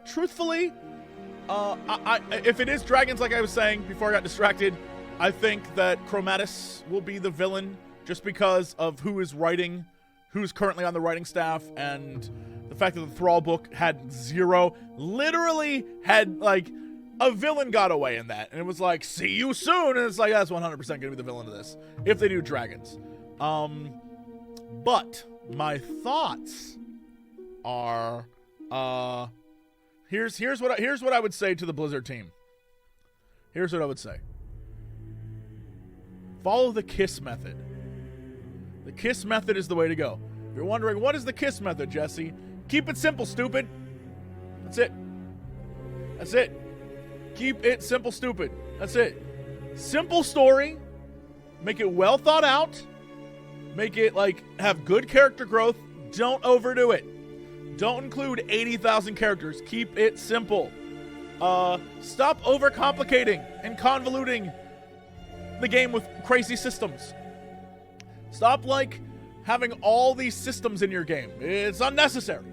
truthfully, if it is dragons, like I was saying before I got distracted, I think that Chromatus will be the villain just because of who's currently on the writing staff, and the fact that the Thrall book had literally had, like, a villain got away in that. And it was like, see you soon. And it's like, that's 100% going to be the villain of this, if they do dragons. But my thoughts are, here's what I would say to the Blizzard team. Here's what I would say. Follow the KISS method. The KISS method is the way to go. If you're wondering, what is the KISS method, Jesse? Keep it simple, stupid. That's it. That's it. Keep it simple, stupid. That's it. Simple story. Make it well thought out. Make it, like, have good character growth. Don't overdo it. Don't include 80,000 characters. Keep it simple. Stop overcomplicating and convoluting the game with crazy systems. Stop, like, having all these systems in your game. It's unnecessary.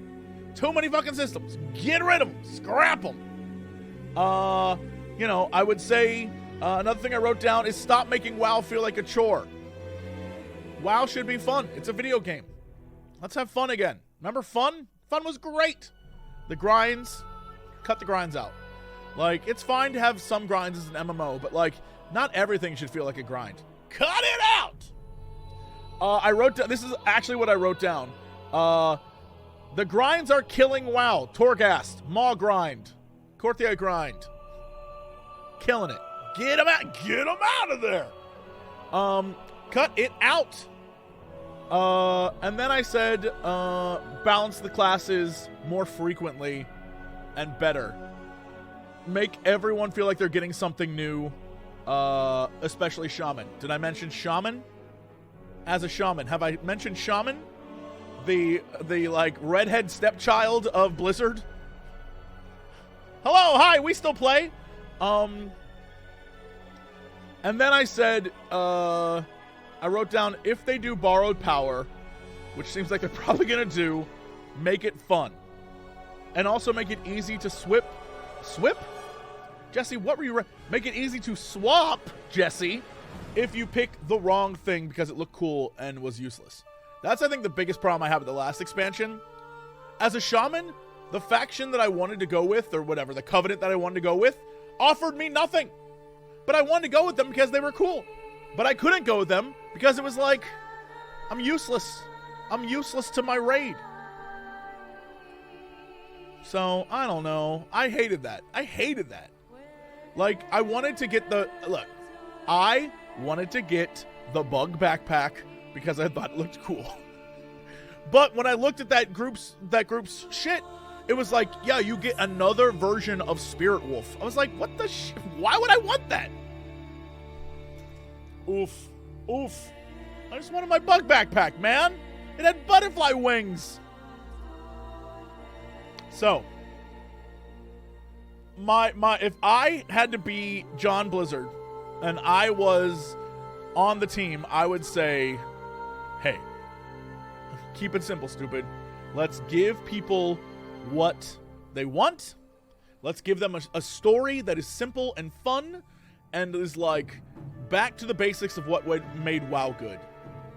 Too many fucking systems. Get rid of them. Scrap them. I would say another thing I wrote down is stop making WoW feel like a chore. WoW should be fun. It's a video game. Let's have fun again. Remember fun? Fun was great. The grinds, cut the grinds out. Like, it's fine to have some grinds as an MMO, but, like, not everything should feel like a grind. Cut it out! I wrote down, this is actually what I wrote down. The grinds are killing WoW. Torghast, Maw grind, Courtier grind. Killing it. Get them out. Get them out of there. Cut it out. And then I said, balance the classes more frequently and better. Make everyone feel like they're getting something new, especially Shaman. Did I mention Shaman? As a Shaman. Have I mentioned Shaman? The like, redhead stepchild of Blizzard? Hello, hi, we still play. And then I said, I wrote down, if they do borrowed power, which seems like they're probably going to do, make it fun. And also make it easy to swip? Jesse, what were you... Make it easy to swap, Jesse, if you pick the wrong thing because it looked cool and was useless. That's, I think, the biggest problem I have with the last expansion. As a Shaman, the faction that I wanted to go with, or whatever, the Covenant that I wanted to go with, offered me nothing. But I wanted to go with them because they were cool. But I couldn't go with them because it was like, I'm useless. I'm useless to my raid. So, I don't know. I hated that. Like, I wanted to get I wanted to get the bug backpack because I thought it looked cool. But when I looked at that group's shit, it was like, yeah, you get another version of Spirit Wolf. I was like, what the why would I want that? Oof. I just wanted my bug backpack, man. It had butterfly wings. So, if I had to be John Blizzard and I was on the team, I would say, hey, keep it simple, stupid. Let's give people what they want. Let's give them a story that is simple and fun and is like back to the basics of what made WoW good.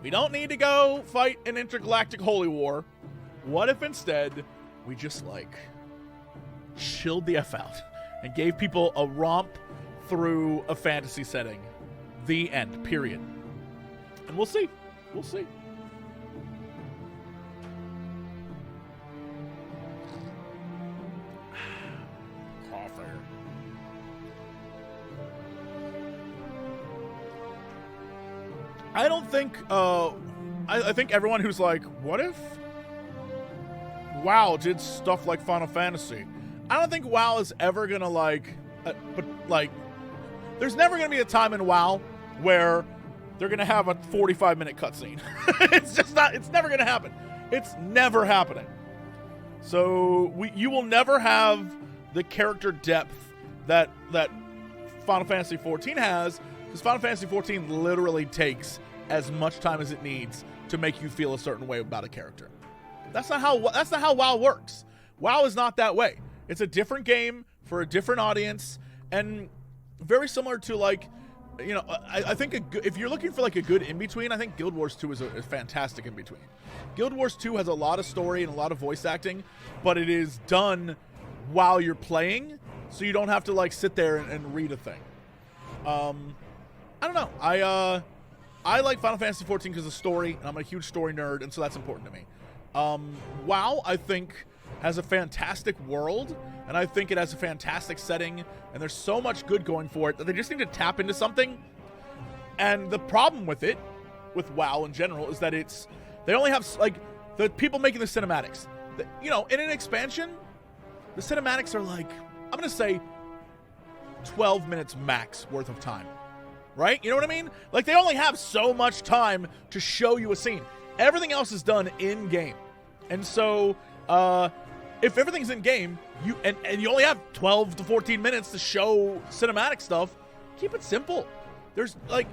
We don't need to go fight an intergalactic holy war. What if instead we just, like, chilled the F out and gave people a romp through a fantasy setting? The end, period. And we'll see. Coffee. I don't think, I think everyone who's like, what if WoW did stuff like Final Fantasy? I don't think WoW is ever gonna there's never gonna be a time in WoW where they're gonna have a 45-minute cutscene. It's never gonna happen. It's never happening. So you will never have the character depth that Final Fantasy XIV has, because Final Fantasy XIV literally takes as much time as it needs to make you feel a certain way about a character. That's not how WoW works. WoW is not that way. It's a different game for a different audience, and very similar to, like, you know, I think if you're looking for like a good in-between, I think Guild Wars 2 is a fantastic in-between. Guild Wars 2 has a lot of story and a lot of voice acting, but it is done while you're playing, so you don't have to like sit there and read a thing. I don't know. I like Final Fantasy 14 because of the story, and I'm a huge story nerd, and so that's important to me. WoW, I think, has a fantastic world, and I think it has a fantastic setting, and there's so much good going for it that they just need to tap into something. And the problem with it, with WoW in general, is that they only have, like, the people making the cinematics. You know, in an expansion, the cinematics are like, I'm going to say 12 minutes max worth of time, right? You know what I mean? Like, they only have so much time to show you a scene. Everything else is done in-game. And so, if everything's in-game, you only have 12 to 14 minutes to show cinematic stuff, keep it simple. There's, like,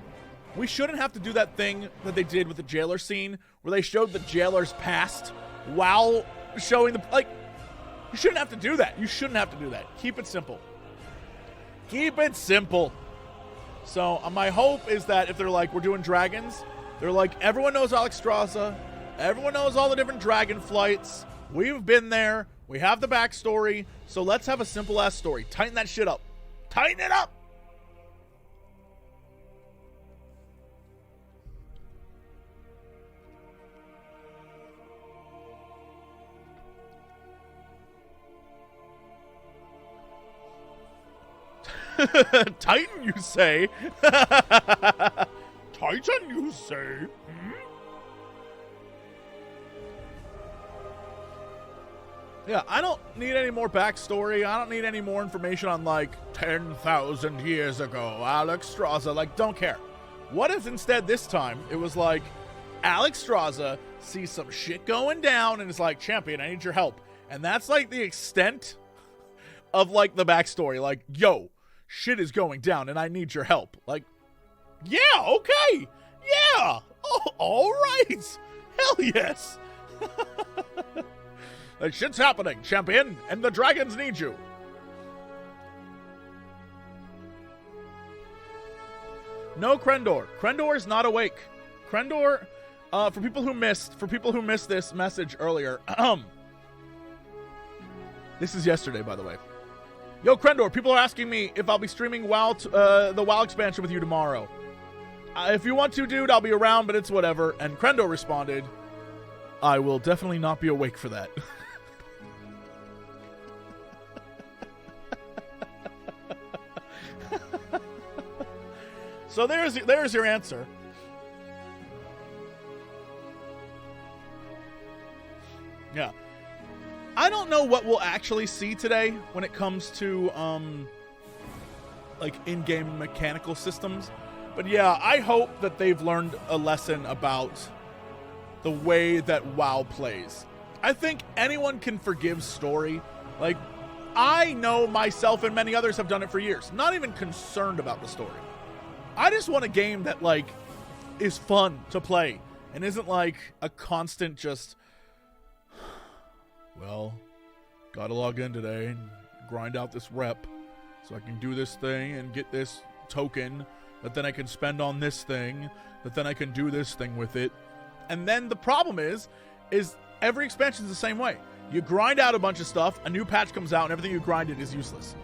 we shouldn't have to do that thing that they did with the jailer scene, where they showed the jailer's past while showing the, like, you shouldn't have to do that. You shouldn't have to do that. Keep it simple. Keep it simple. So, my hope is that if they're like, we're doing dragons, they're like, everyone knows Alexstrasza, everyone knows all the different Dragonflights, we've been there, we have the backstory, so let's have a simple-ass story. Tighten that shit up. Tighten it up! Titan, you say? Titan, you say? Hmm? Yeah, I don't need any more backstory. I don't need any more information on, like, 10,000 years ago, Alexstrasza. Like, don't care. What if instead this time it was like, Alexstrasza sees some shit going down and is like, champion, I need your help. And that's, like, the extent of, like, the backstory. Like, yo, shit is going down and I need your help. Like, yeah, okay. Yeah. Oh, all right. Hell yes. Like, shit's happening, champion, and the dragons need you. No Crendor. Crendor is not awake. Crendor, for people who missed this message earlier, this is yesterday, by the way. Yo, Crendor, people are asking me if I'll be streaming WoW, the WoW expansion with you tomorrow. If you want to, dude, I'll be around, but it's whatever. And Crendor responded, I will definitely not be awake for that. So there's your answer. Yeah. I don't know what we'll actually see today when it comes to like in-game mechanical systems. But yeah, I hope that they've learned a lesson about the way that WoW plays. I think anyone can forgive story. Like, I know myself and many others have done it for years. Not even concerned about the story. I just want a game that, like, is fun to play and isn't like a constant just, well, gotta log in today and grind out this rep so I can do this thing and get this token that then I can spend on this thing, that then I can do this thing with it. And then the problem is every expansion is the same way. You grind out a bunch of stuff, a new patch comes out, and everything you grinded is useless.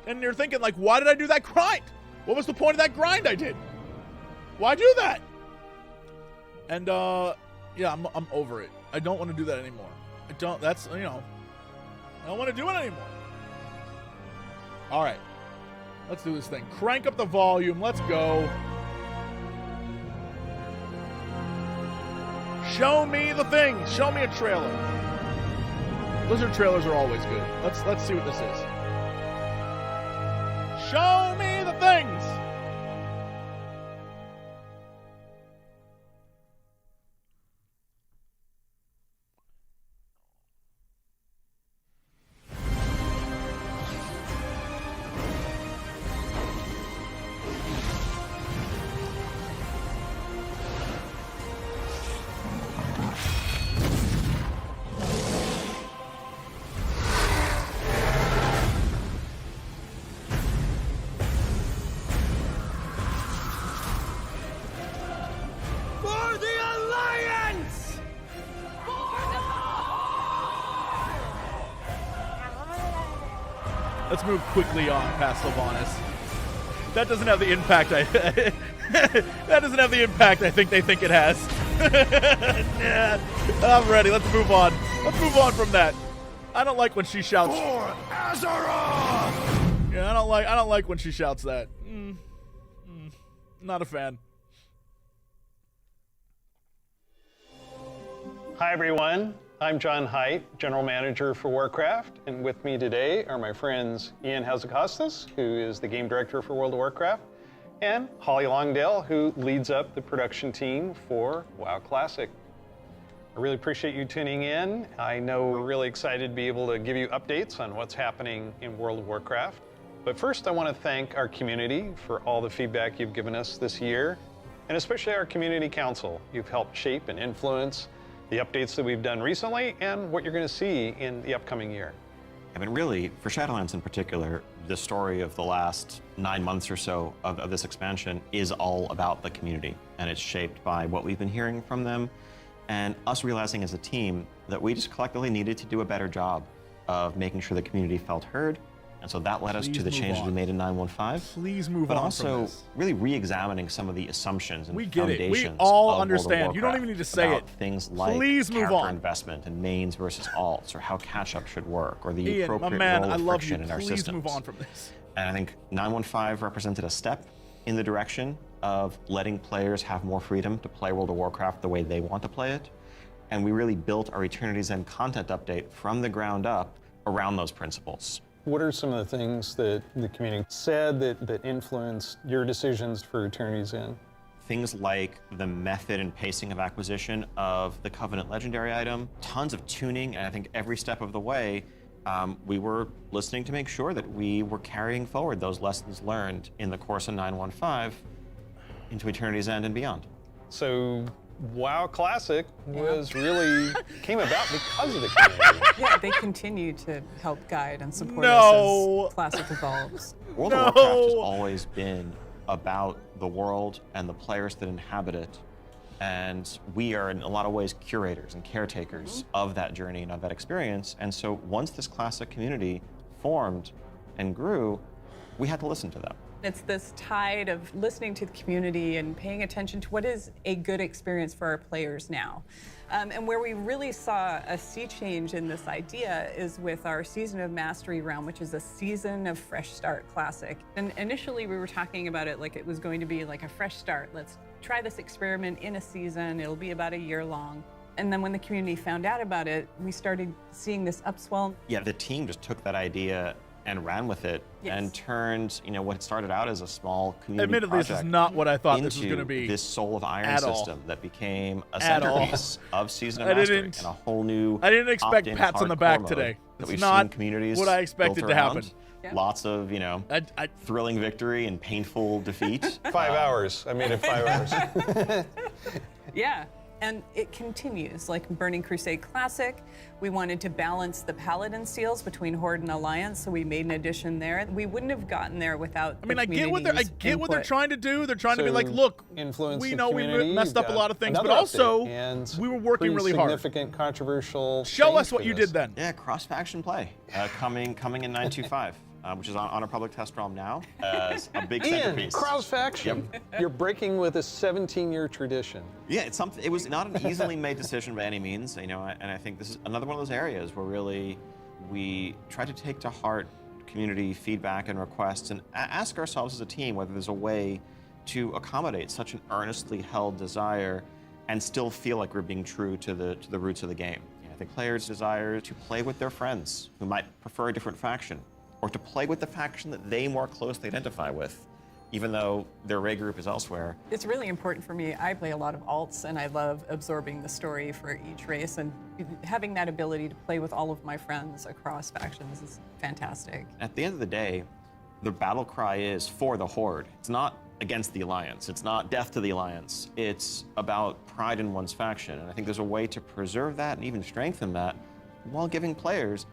And you're thinking, like, why did I do that grind? What was the point of that grind I did? Why do that? And, yeah, I'm over it. I don't want to do that anymore. I don't want to do it anymore. All right. Let's do this thing. Crank up the volume. Let's go. Show me the thing. Show me a trailer. Blizzard trailers are always good. Let's see what this is. Show me the things. Let's move quickly on past Sylvanas. That doesn't have the impact that doesn't have the impact I think they think it has. Nah, I'm ready. Let's move on. Let's move on from that. I don't like when she shouts. For Azeroth! Yeah, I don't like when she shouts that. Not a fan. Hi everyone, I'm John Haidt, General Manager for Warcraft, and with me today are my friends Ian Hazzikostas, who is the Game Director for World of Warcraft, and Holly Longdale, who leads up the production team for WoW Classic. I really appreciate you tuning in. I know we're really excited to be able to give you updates on what's happening in World of Warcraft. But first, I want to thank our community for all the feedback you've given us this year, and especially our Community Council. You've helped shape and influence the updates that we've done recently and what you're going to see in the upcoming year. I mean, really, for Shadowlands in particular, the story of the last 9 months or so of this expansion is all about the community, and it's shaped by what we've been hearing from them, and us realizing as a team that we just collectively needed to do a better job of making sure the community felt heard. And so that led us to the changes we made in 9.1.5. Please move but on also from this. Really re-examining some of the assumptions and We get it. foundations We all of understand. World of You don't Warcraft even need to say about it. things like Please move character on. investment and mains versus alts, or how catch-up should work, or the Ian, appropriate my man, role I of love you. friction in our Please systems. move on from this. And I think 9.1.5 represented a step in the direction of letting players have more freedom to play World of Warcraft the way they want to play it. And we really built our Eternity's End content update from the ground up around those principles. What are some of the things that the community said that influenced your decisions for Eternity's End? Things like the method and pacing of acquisition of the Covenant Legendary item, tons of tuning, and I think every step of the way, we were listening to make sure that we were carrying forward those lessons learned in the course of 9.1.5 into Eternity's End and beyond. So WoW Classic was really came about because of the community. Yeah, they continue to help guide and support No. us as Classic evolves. World of Warcraft has always been about the world and the players that inhabit it. And we are, in a lot of ways, curators and caretakers of that journey and of that experience. And so once this Classic community formed and grew, we had to listen to them. It's this tide of listening to the community and paying attention to what is a good experience for our players now. And where we really saw a sea change in this idea is with our Season of Mastery realm, which is a Season of Fresh Start Classic. And initially we were talking about it like it was going to be like a fresh start. Let's try this experiment in a season. It'll be about a year long. And then when the community found out about it, we started seeing this upswell. Yeah, the team just took that idea and ran with it and turned, what started out as a small community Admittedly, this is project not what I thought this was into going to be. this Soul of Iron at all. system that became a At all. centerpiece of Season of I Mastery didn't- and a whole new I didn't expect opt-in pats on the hardcore back mode today. that It's we've not seen communities what I built expected to around. happen. Yeah. Lots of, I thrilling victory and painful defeat. 5 hours. I made it 5 hours. Yeah, and it continues. Like Burning Crusade Classic, we wanted to balance the Paladin seals between Horde and Alliance, so we made an addition there. We wouldn't have gotten there without I mean, I get what they're input. trying to do. They're trying to be So, like, look, influence we the know we community, messed up a got lot of things, but another also update, and we were working really hard. Significant controversial. Show change us what for you this. did then. Yeah, cross-faction play coming in 9.2.5, which is on our public test realm now as a big Ian, centerpiece. cross faction. You're breaking with a 17-year tradition. Yeah, it's something. It was not an easily made decision by any means, and I think this is another one of those areas where really we try to take to heart community feedback and requests and ask ourselves as a team whether there's a way to accommodate such an earnestly held desire and still feel like we're being true to the roots of the game. I think players desire to play with their friends who might prefer a different faction, or to play with the faction that they more closely identify with, even though their raid group is elsewhere. It's really important for me. I play a lot of alts, and I love absorbing the story for each race, and having that ability to play with all of my friends across factions is fantastic. At the end of the day, the battle cry is for the Horde. It's not against the Alliance. It's not death to the Alliance. It's about pride in one's faction. And I think there's a way to preserve that and even strengthen that while giving players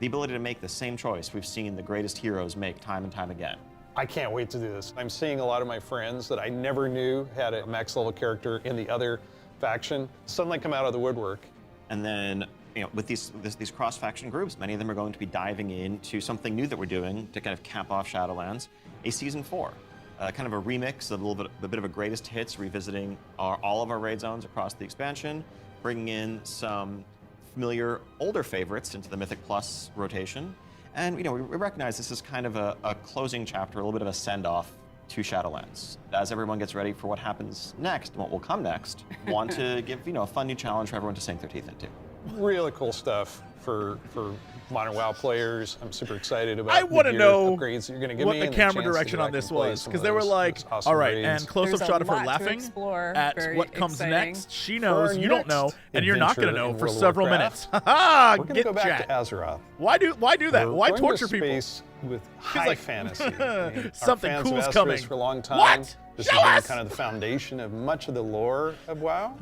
the ability to make the same choice we've seen the greatest heroes make time and time again. I can't wait to do this. I'm seeing a lot of my friends that I never knew had a max level character in the other faction suddenly come out of the woodwork. And then with these cross-faction groups, many of them are going to be diving into something new that we're doing to kind of cap off Shadowlands, a Season 4. Kind of a remix, a bit of a greatest hits, revisiting all of our raid zones across the expansion, bringing in some familiar older favorites into the Mythic Plus rotation. And we recognize this is kind of a closing chapter, a little bit of a send-off to Shadowlands. As everyone gets ready for what happens next, and what will come next, want to give a fun new challenge for everyone to sink their teeth into. Really cool stuff for modern WoW players. I'm super excited about I want to know upgrades that you're going to give what me the and camera chance to direction go on back this and play was, some because of they were those like, awesome all right, raids. and close-up There's a shot of her lot to laughing explore. at Very what comes exciting. next. She For knows, our you don't know, next and you're not going to adventure know in for World of several Warcraft, minutes. Ha We're going to go back chat. to Azeroth. Why do that? We're Why going torture to people? space with high like, fantasy. I mean, something our fans cool's of Azeroth coming. For a long time. What? This Show has been us! kind of the foundation of much of the lore of WoW.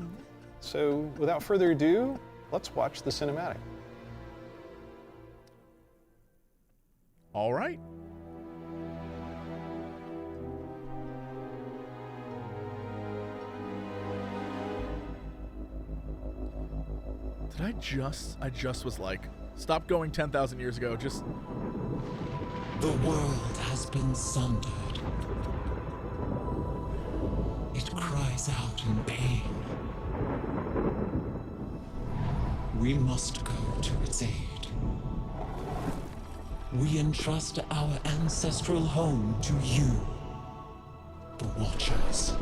So without further ado, let's watch the cinematic. All right. Did I just was like, stop going 10,000 years ago, just... The world has been sundered. It cries out in pain. We must go to its aid. We entrust our ancestral home to you, the Watchers.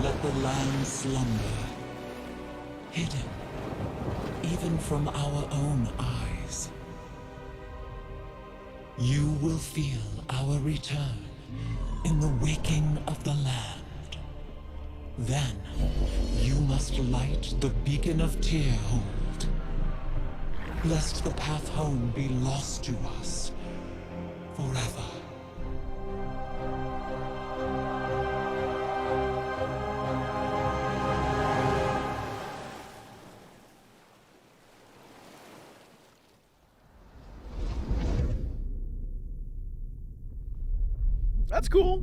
Let the land slumber, hidden even from our own eyes. You will feel our return in the waking of the land. Then, you must light the beacon of Tearhold, lest the path home be lost to us forever. That's cool.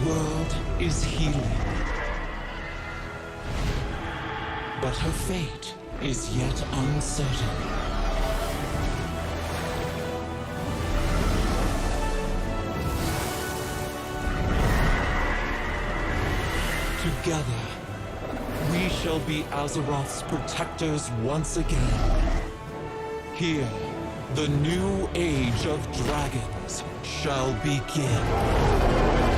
world is healing. But her fate is yet uncertain. Together, we shall be Azeroth's protectors once again. Here, the new age of dragons shall begin.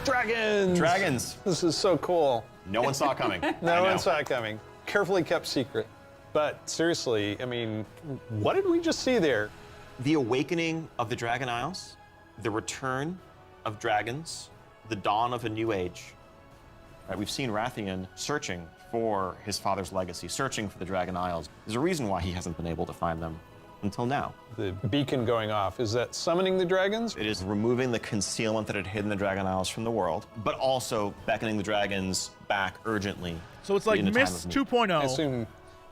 Dragons! Dragons. This is so cool. No one saw it coming. No one saw it coming. Carefully kept secret. But seriously, I mean, what did we just see there? The awakening of the Dragon Isles, the return of dragons, the dawn of a new age. Right, we've seen Rathian searching for his father's legacy, searching for the Dragon Isles. There's a reason why he hasn't been able to find them until now. The beacon going off, is that summoning the dragons? It is removing the concealment that had hidden the Dragon Isles from the world, but also beckoning the dragons back urgently. So it's like in a time Mist of need. 2.0. I assume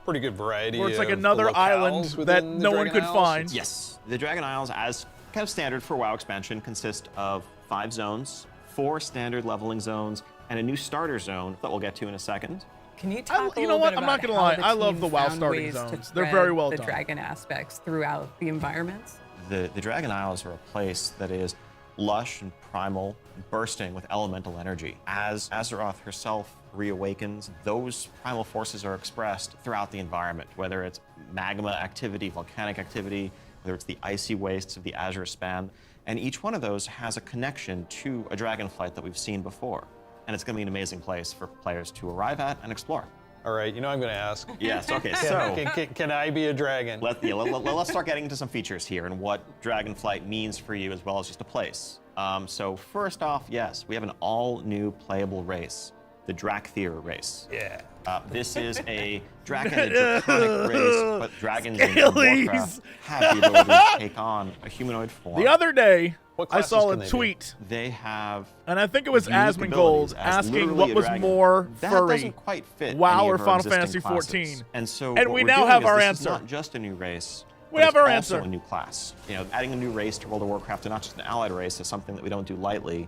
pretty good variety. Where it's like of another locales island that within the no one Dragon could Isles. find. Yes, the Dragon Isles, as kind of standard for WoW expansion, consist of 5 zones, 4 standard leveling zones, and a new starter zone that we'll get to in a second. Can you talk you a know little what? bit I'm about not gonna how lie. the I love team the WoW found starting ways to zones. They're very thread well the done. dragon aspects throughout the environments? The Dragon Isles are a place that is lush and primal, bursting with elemental energy. As Azeroth herself reawakens, those primal forces are expressed throughout the environment, whether it's magma activity, volcanic activity, whether it's the icy wastes of the Azure Span, and each one of those has a connection to a Dragonflight that we've seen before. And it's going to be an amazing place for players to arrive at and explore. All right, you know I'm going to ask. Yes, okay, so Can I be a dragon? let's start getting into some features here and what Dragonflight means for you as well as just a place. So first off, yes, we have an all-new playable race, the Drakthir race. Yeah. This is a dragon and draconic race, but dragons in Warcraft have the ability to take on a humanoid form. The other day, What I classes saw can a they be? tweet, They have and I think it was unique Asmongold abilities as asking literally what a was dragon. more That furry, doesn't quite fit WoW any or of our Final existing Fantasy classes. 14. And so And what we we're now doing have is our this answer. is not just a new race. We but have it's our also answer. a new class. You know, adding a new race to World of Warcraft, and not just an allied race, is something that we don't do lightly.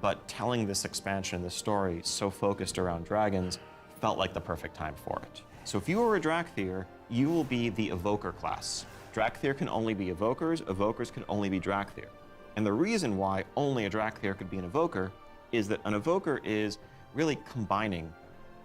But telling this expansion, this story, so focused around dragons, felt like the perfect time for it. So if you are a Drakthir, you will be the Evoker class. Drakthir can only be Evokers, Evokers can only be Drakthir. And the reason why only a Drakthir could be an Evoker is that an Evoker is really combining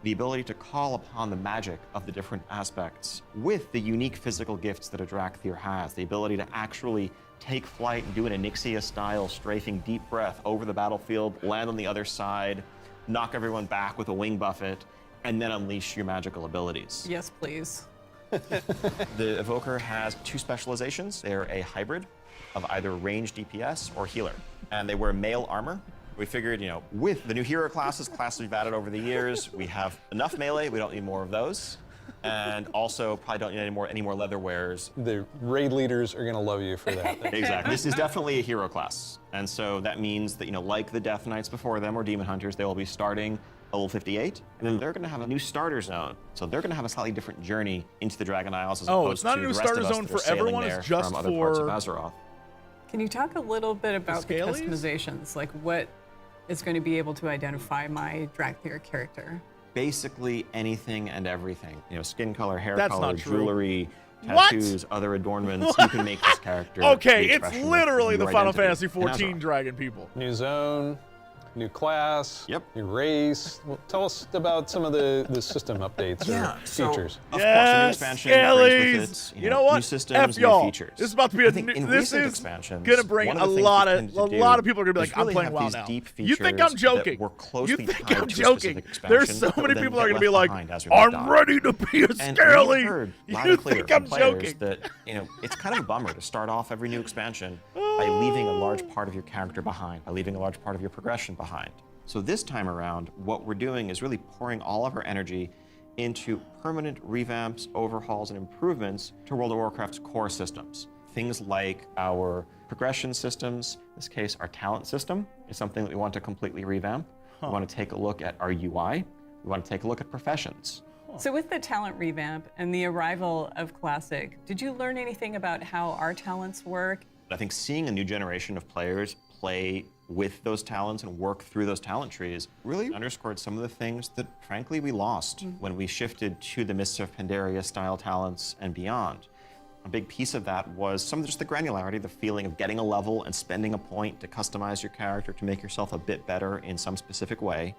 the ability to call upon the magic of the different aspects with the unique physical gifts that a Drakthir has, the ability to actually take flight and do an Onyxia-style strafing deep breath over the battlefield, land on the other side, knock everyone back with a wing buffet, and then unleash your magical abilities. Yes, please. The Evoker has 2 specializations. They're a hybrid of either ranged DPS or healer, and they wear male armor. We figured, you know, with the new hero classes we've added over the years, we have enough melee, we don't need more of those. And also probably don't need any more leather wearers. The raid leaders are going to love you for that. Exactly. This is definitely a hero class. And so that means that, you know, like the Death Knights before them or Demon Hunters, they will be starting level 58, and then they're going to have a new starter zone. So they're going to have a slightly different journey into the Dragon Isles as opposed it's not to a new the rest starter of us zone that are for sailing everyone, there it's just from other parts of for- Azeroth. Can you talk a little bit about the Scalies? customizations? Like what is going to be able to identify my Drakthir character? Basically anything and everything. You know, skin color, hair That's color, not true. jewelry, What? tattoos, other adornments. You can make this character. Okay, the it's expression of literally the your Final identity Fantasy in 14 Azeroth. dragon people. New zone, new class, Yep. new race. Well, tell us about some of the system updates or features. Of course, a new Yes, expansion brings Scalies! with it, You know what? new systems, F y'all. new features. This is about to be a I think new- in this recent is expansions, gonna bring one a of the things lot we of- tended a to lot do of people are gonna be is like, I'm really playing have WoW these now. deep You think features I'm joking? that were closely You think tied I'm to a joking? specific There's expansion so that would many then people are get gonna be left like, behind as we moved I'm on. ready to be a And Scaly. we've heard loud You and clear think from I'm players joking? that, you know, it's kind of a bummer to start off every new expansion by leaving a large part of your character behind, by leaving a large part of your progression behind. So this time around, what we're doing is really pouring all of our energy into permanent revamps, overhauls, and improvements to World of Warcraft's core systems. Things like our progression systems, in this case, our talent system, is something that we want to completely revamp. We want to take a look at our UI. We want to take a look at professions. So with the talent revamp and the arrival of Classic, did you learn anything about how our talents work? I think seeing a new generation of players play with those talents and work through those talent trees really underscored some of the things that, frankly, we lost when we shifted to the Mists of Pandaria style talents and beyond. A big piece of that was some of just the granularity, the feeling of getting a level and spending a point to customize your character to make yourself a bit better in some specific way.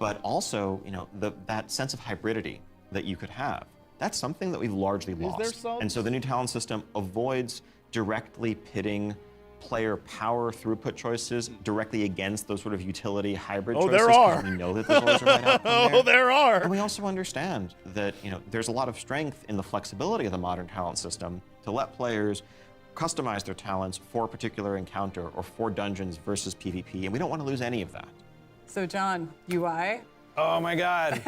But also, you know, that sense of hybridity that you could have. That's something that we've largely lost. And so the new talent system avoids directly pitting player power throughput choices directly against those sort of utility hybrid choices. There are. We know that there's always a right outcome there. There are. And we also understand that, you know, there's a lot of strength in the flexibility of the modern talent system to let players customize their talents for a particular encounter or for dungeons versus PvP, and we don't want to lose any of that. So John, UI? Oh my God.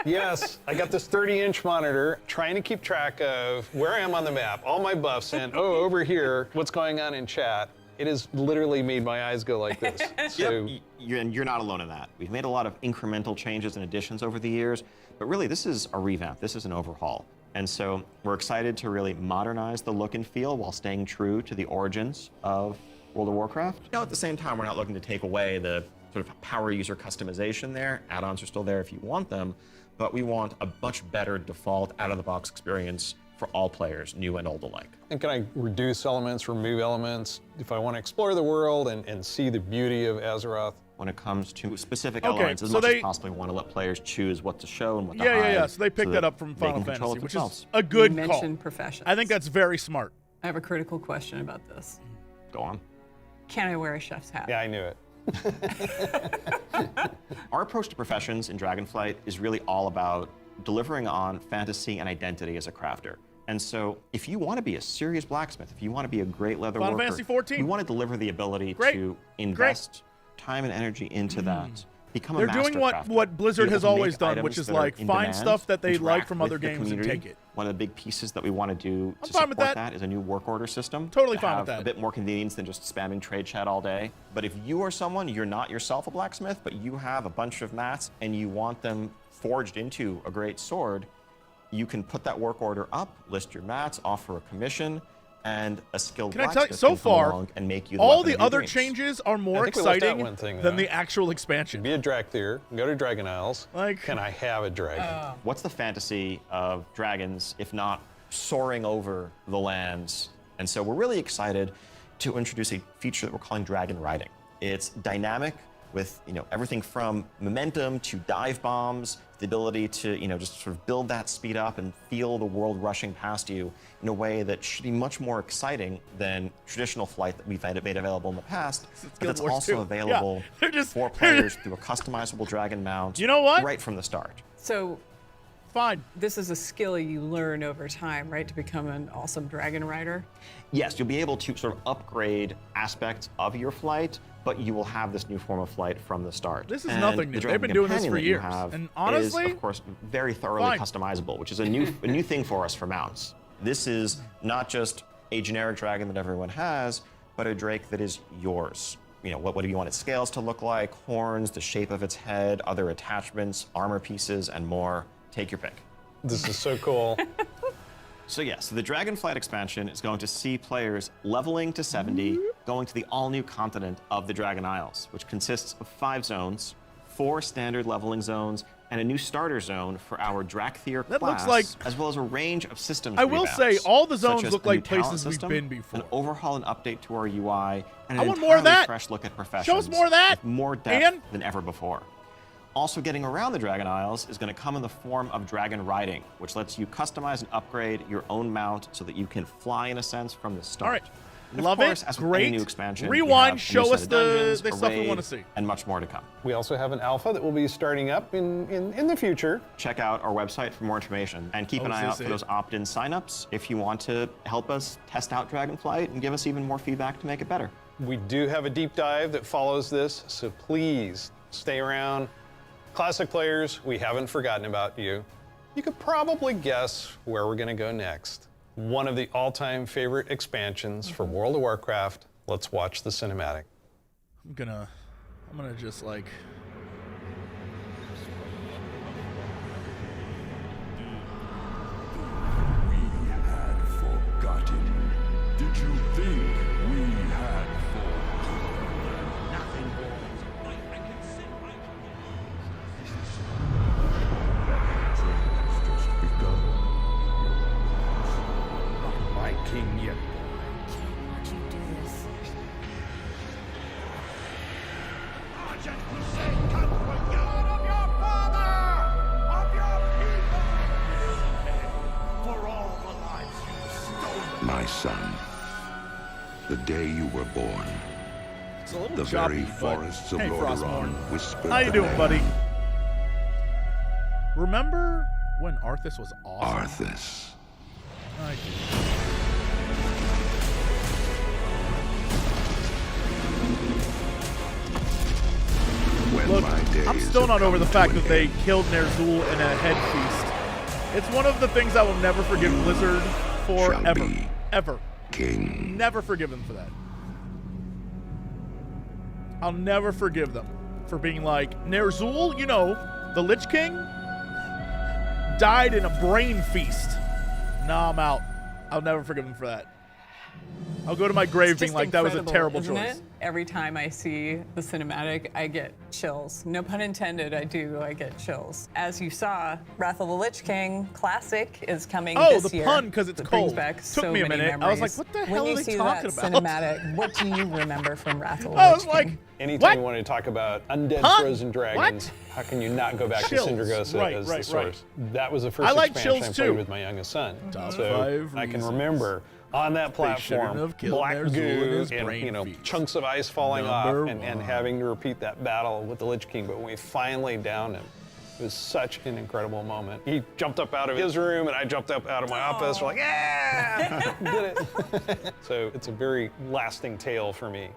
Yes, I got this 30-inch monitor trying to keep track of where I am on the map, all my buffs, and over here, what's going on in chat. It has literally made my eyes go like this. So, And you're not alone in that. We've made a lot of incremental changes and additions over the years, but really this is a revamp, this is an overhaul. And so we're excited to really modernize the look and feel while staying true to the origins of World of Warcraft. Now at the same time, we're not looking to take away the sort of power user customization there. Add-ons are still there if you want them, but we want a much better default out-of-the-box experience for all players, new and old alike. and can I reduce elements, remove elements, if I want to explore the world and see the beauty of Azeroth? When it comes to specific Okay, elements, as so much they- as possible, we want to let players choose what to show and what to Yeah, hide. yeah, yeah. So they picked that up from they Final can control Fantasy, it which themselves. is a good You call. mentioned professions. I think that's very smart. I have a critical question about this. Go on. Can I wear a chef's hat? Yeah, I knew it. Our approach to professions in Dragonflight is really all about delivering on fantasy and identity as a crafter. And so if you want to be a serious blacksmith, if you want to be a great leather Final worker, Fantasy 14. we want to deliver the ability Great. to invest time and energy into that. Become They're a master doing crafter. what Blizzard Be able has to always make done, items which is that are like in find demand, stuff that they like interact from with other the games and community. take it. One of the big pieces that we want to do to fine with support that. that is a new work order system. Totally to fine with have that. A bit more convenience than just spamming trade chat all day. But if you are someone, you're not yourself a blacksmith, but you have a bunch of mats and you want them forged into a great sword, you can put that work order up, list your mats, offer a commission, and a skilled Can I tell you, blacksmith so can come far, along and make you all weapon the of your other dreams. changes are more I think we left out exciting one thing, than though. the actual expansion. Be a Drakthir, go to Dragon Isles. Like- Can I have a dragon? What's the fantasy of dragons, if not soaring over the lands? And so we're really excited to introduce a feature that we're calling Dragonriding. It's dynamic with everything from momentum to dive bombs, the ability to just sort of build that speed up and feel the world rushing past you in a way that should be much more exciting than traditional flight that we've made available in the past, but that's Wars also 2. available Yeah, they're just- for players through a customizable dragon mount. You know what? Right from the start. So Fine. this is a skill you learn over time, right, to become an awesome dragon rider? Yes, you'll be able to sort of upgrade aspects of your flight, but you will have this new form of flight from the start. This is And nothing new. the They've been Dragon doing this Companion for that you years. have And honestly, is, of course, very thoroughly fine. customizable, which is a new thing for us for mounts. This is not just a generic dragon that everyone has, but a drake that is yours. What do you want its scales to look like, horns, the shape of its head, other attachments, armor pieces, and more. Take your pick. This is so cool. So the Dragonflight expansion is going to see players leveling to 70, going to the all-new continent of the Dragon Isles, which consists of 5 zones, 4 standard leveling zones, and a new starter zone for our Drakthir That class, looks like- as well as a range of systems I will revamps, say, all the such zones as look a new like places talent we've system, been before. an overhaul and update to our UI, and I an want more of entirely that. fresh look at professions. Show us more of that. With more depth And- than ever before. Also getting around the Dragon Isles is going to come in the form of Dragonriding, which lets you customize and upgrade your own mount so that you can fly in a sense from the start. All right. And of Love course, it. as with Great. any new expansion, we Rewind, have a new show set us of the dungeons, a stuff we raid, wanna see. and much more to come. We also have an alpha that will be starting up in the future. Check out our website for more information and keep an Oh, eye is out this for it? those opt-in signups if you want to help us test out Dragonflight and give us even more feedback to make it better. We do have a deep dive that follows this, so please stay around. Classic players, we haven't forgotten about you. You could probably guess where we're going to go next. One of the all-time favorite expansions for World of Warcraft. Let's watch the cinematic. I'm gonna I'm gonna just like. We had forgotten. Did you think we had forgotten? Nothing, boys. I can sit right It's just begun. Not my king yet. Why'd you do this? Argent Crusade comes for you and of your father, of your people, for all the lives you've stolen. My son, the day you were born, It's a little the choppy, very but forests of hey, Lordaeron Frostmourne. whispered How you the doing, name buddy? Remember when Arthas was awesome? Arthas. I do. When Look, my days I'm still have not over come the to fact an that they end, killed Ner'zhul in a head feast. It's one of the things I will never forgive Blizzard for, Shall ever. be. Ever. King. Never forgive them for that. I'll never forgive them for being like, Ner'zhul, you know, the Lich King, died in a brain feast. Nah, I'm out. I'll never forgive them for that. I'll go to my grave It's being just like, that was a incredible, terrible isn't choice. it? Every time I see the cinematic, I get chills. No pun intended, I get chills. As you saw, Wrath of the Lich King Classic is coming Oh, this the year. pun, 'cause it's It brings cold. back Took so me a many minute. I was memories. like, what the hell when are you they see talking that about? cinematic, what do you remember from Wrath of the I Lich was King? like, Anytime what? you want to talk about undead Huh? frozen dragons, how can you not go back Chills. to Syndragosa Right, as right, the source? That was the first I like expansion chills I played too. with my youngest son. Top So 5 I can reasons remember on that shouldn't platform, have killed black Ner'zhul in goo his and brain feast. chunks of ice falling Number off and one. having to repeat that battle with the Lich King. But when we finally downed him, it was such an incredible moment. He jumped up out of his room and I jumped up out of my office. We're like, yeah, did it. So it's a very lasting tale for me.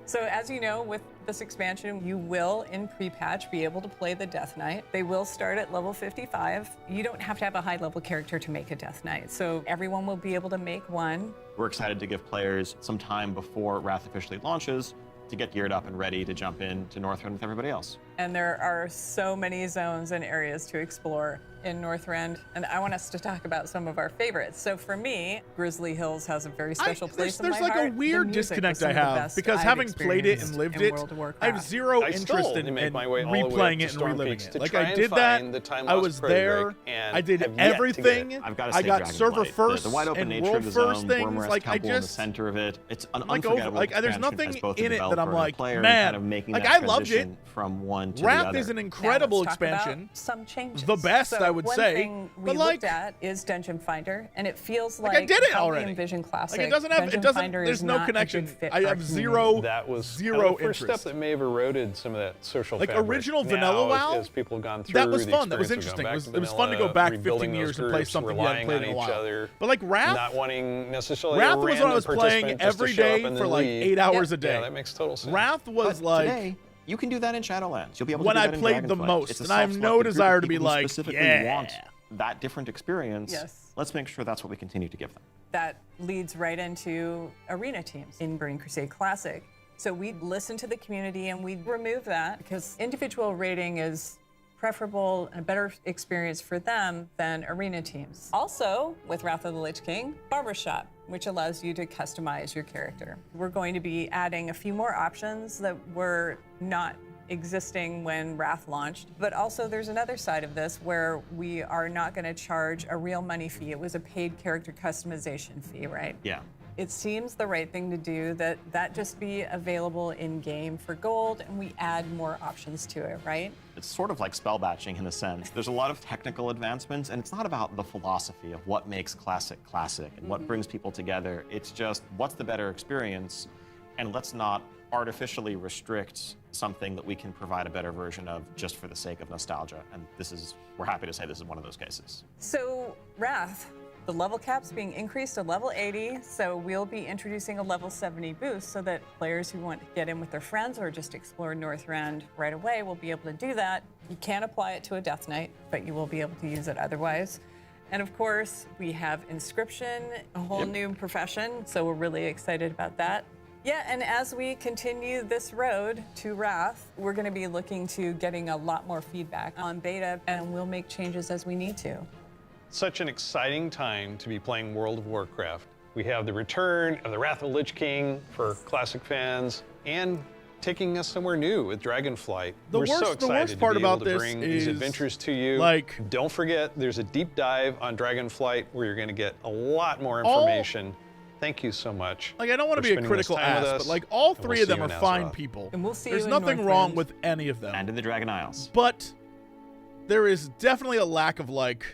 So as you know, with this expansion, you will, in pre-patch, be able to play the Death Knight. They will start at level 55. You don't have to have a high-level character to make a Death Knight, so everyone will be able to make one. We're excited to give players some time before Wrath officially launches to get geared up and ready to jump into Northrend with everybody else. And there are so many zones and areas to explore in Northrend, and I want us to talk about some of our favorites. So for me, Grizzly Hills has a very special place in There's my like heart. a The weird music was disconnect some I of the have best because I've having played it and experienced lived in it, World of I Warcraft. have zero I interest still in make my way all the way up replaying to it and Storm reliving Peaks it. to Like try I and did that, find the time I lost was Protobreak, there, and I did have yet to get everything. it. I've got to I say got Dragonflight. server first the wide open and nature world of the zone, first things. Wormrest Like I Temple in the just center of it. It's an like unforgettable there's expansion nothing as both in a it that developer I'm and a like, player, and man, kind of making like that I loved it. transition from one to the Wrath other. is an Now incredible let's talk about expansion. some changes. The best, So I would one say, thing we but, looked like- at is Dungeon Finder, and it feels like, Like I did it how we already. envision Classic. Like it doesn't have, Dungeon it doesn't. Finder There's is no not a good connection. fit I for our have community. zero, That was zero kind of the first interest. step that may have eroded some of that social Like fabric. original Now, vanilla WoW, as people have gone through, that was the fun. That was experience of interesting. going It was back fun to go vanilla, back rebuilding 15 years those and play groups, something you hadn't relying played on in a each while. other, But like Wrath, not wanting necessarily Wrath a was when I random was playing participant just to every show up day and for then like leave. 8 hours a Yeah, day. that makes total sense. Wrath was But like today, you can do that in Shadowlands. You'll be able when to do I that in played the Dragonflight. most, It's a and I have no self-selected group of desire to be people who like, specifically yeah. want that different experience. Yes. Let's make sure that's what we continue to give them. That leads right into arena teams in Burning Crusade Classic. So we listened to the community and we removed that because individual rating is preferable and a better experience for them than arena teams. Also, with Wrath of the Lich King, Barbershop, which allows you to customize your character. We're going to be adding a few more options that were not existing when Wrath launched. But also there's another side of this where we are not going to charge a real money fee. It was a paid character customization fee, right? Yeah. It seems the right thing to do that just be available in game for gold and we add more options to it, right? It's sort of like spell batching in a sense. There's a lot of technical advancements, and it's not about the philosophy of what makes classic classic and what brings people together. It's just what's the better experience, and let's not artificially restrict something that we can provide a better version of just for the sake of nostalgia. And we're happy to say this is one of those cases. So Wrath, the level cap's being increased to level 80, so we'll be introducing a level 70 boost so that players who want to get in with their friends or just explore Northrend right away will be able to do that. You can't apply it to a Death Knight, but you will be able to use it otherwise. And of course, we have Inscription, a whole new profession, so we're really excited about that. Yeah, and as we continue this road to Wrath, we're going to be looking to getting a lot more feedback on beta, and we'll make changes as we need to. Such an exciting time to be playing World of Warcraft. We have the return of the Wrath of the Lich King for classic fans, and taking us somewhere new with Dragonflight. We're so excited part to be about able to this bring these is, adventures to you. like- Don't forget, there's a deep dive on Dragonflight where you're going to get a lot more information. Thank you so much. Like, I don't want to for be a spending this critical time with ass, us, but like all and we'll three of see them you are in fine Azeroth. people. And we'll see There's you in nothing wrong Northrend. with any of them. And in the Dragon Isles. But there is definitely a lack of like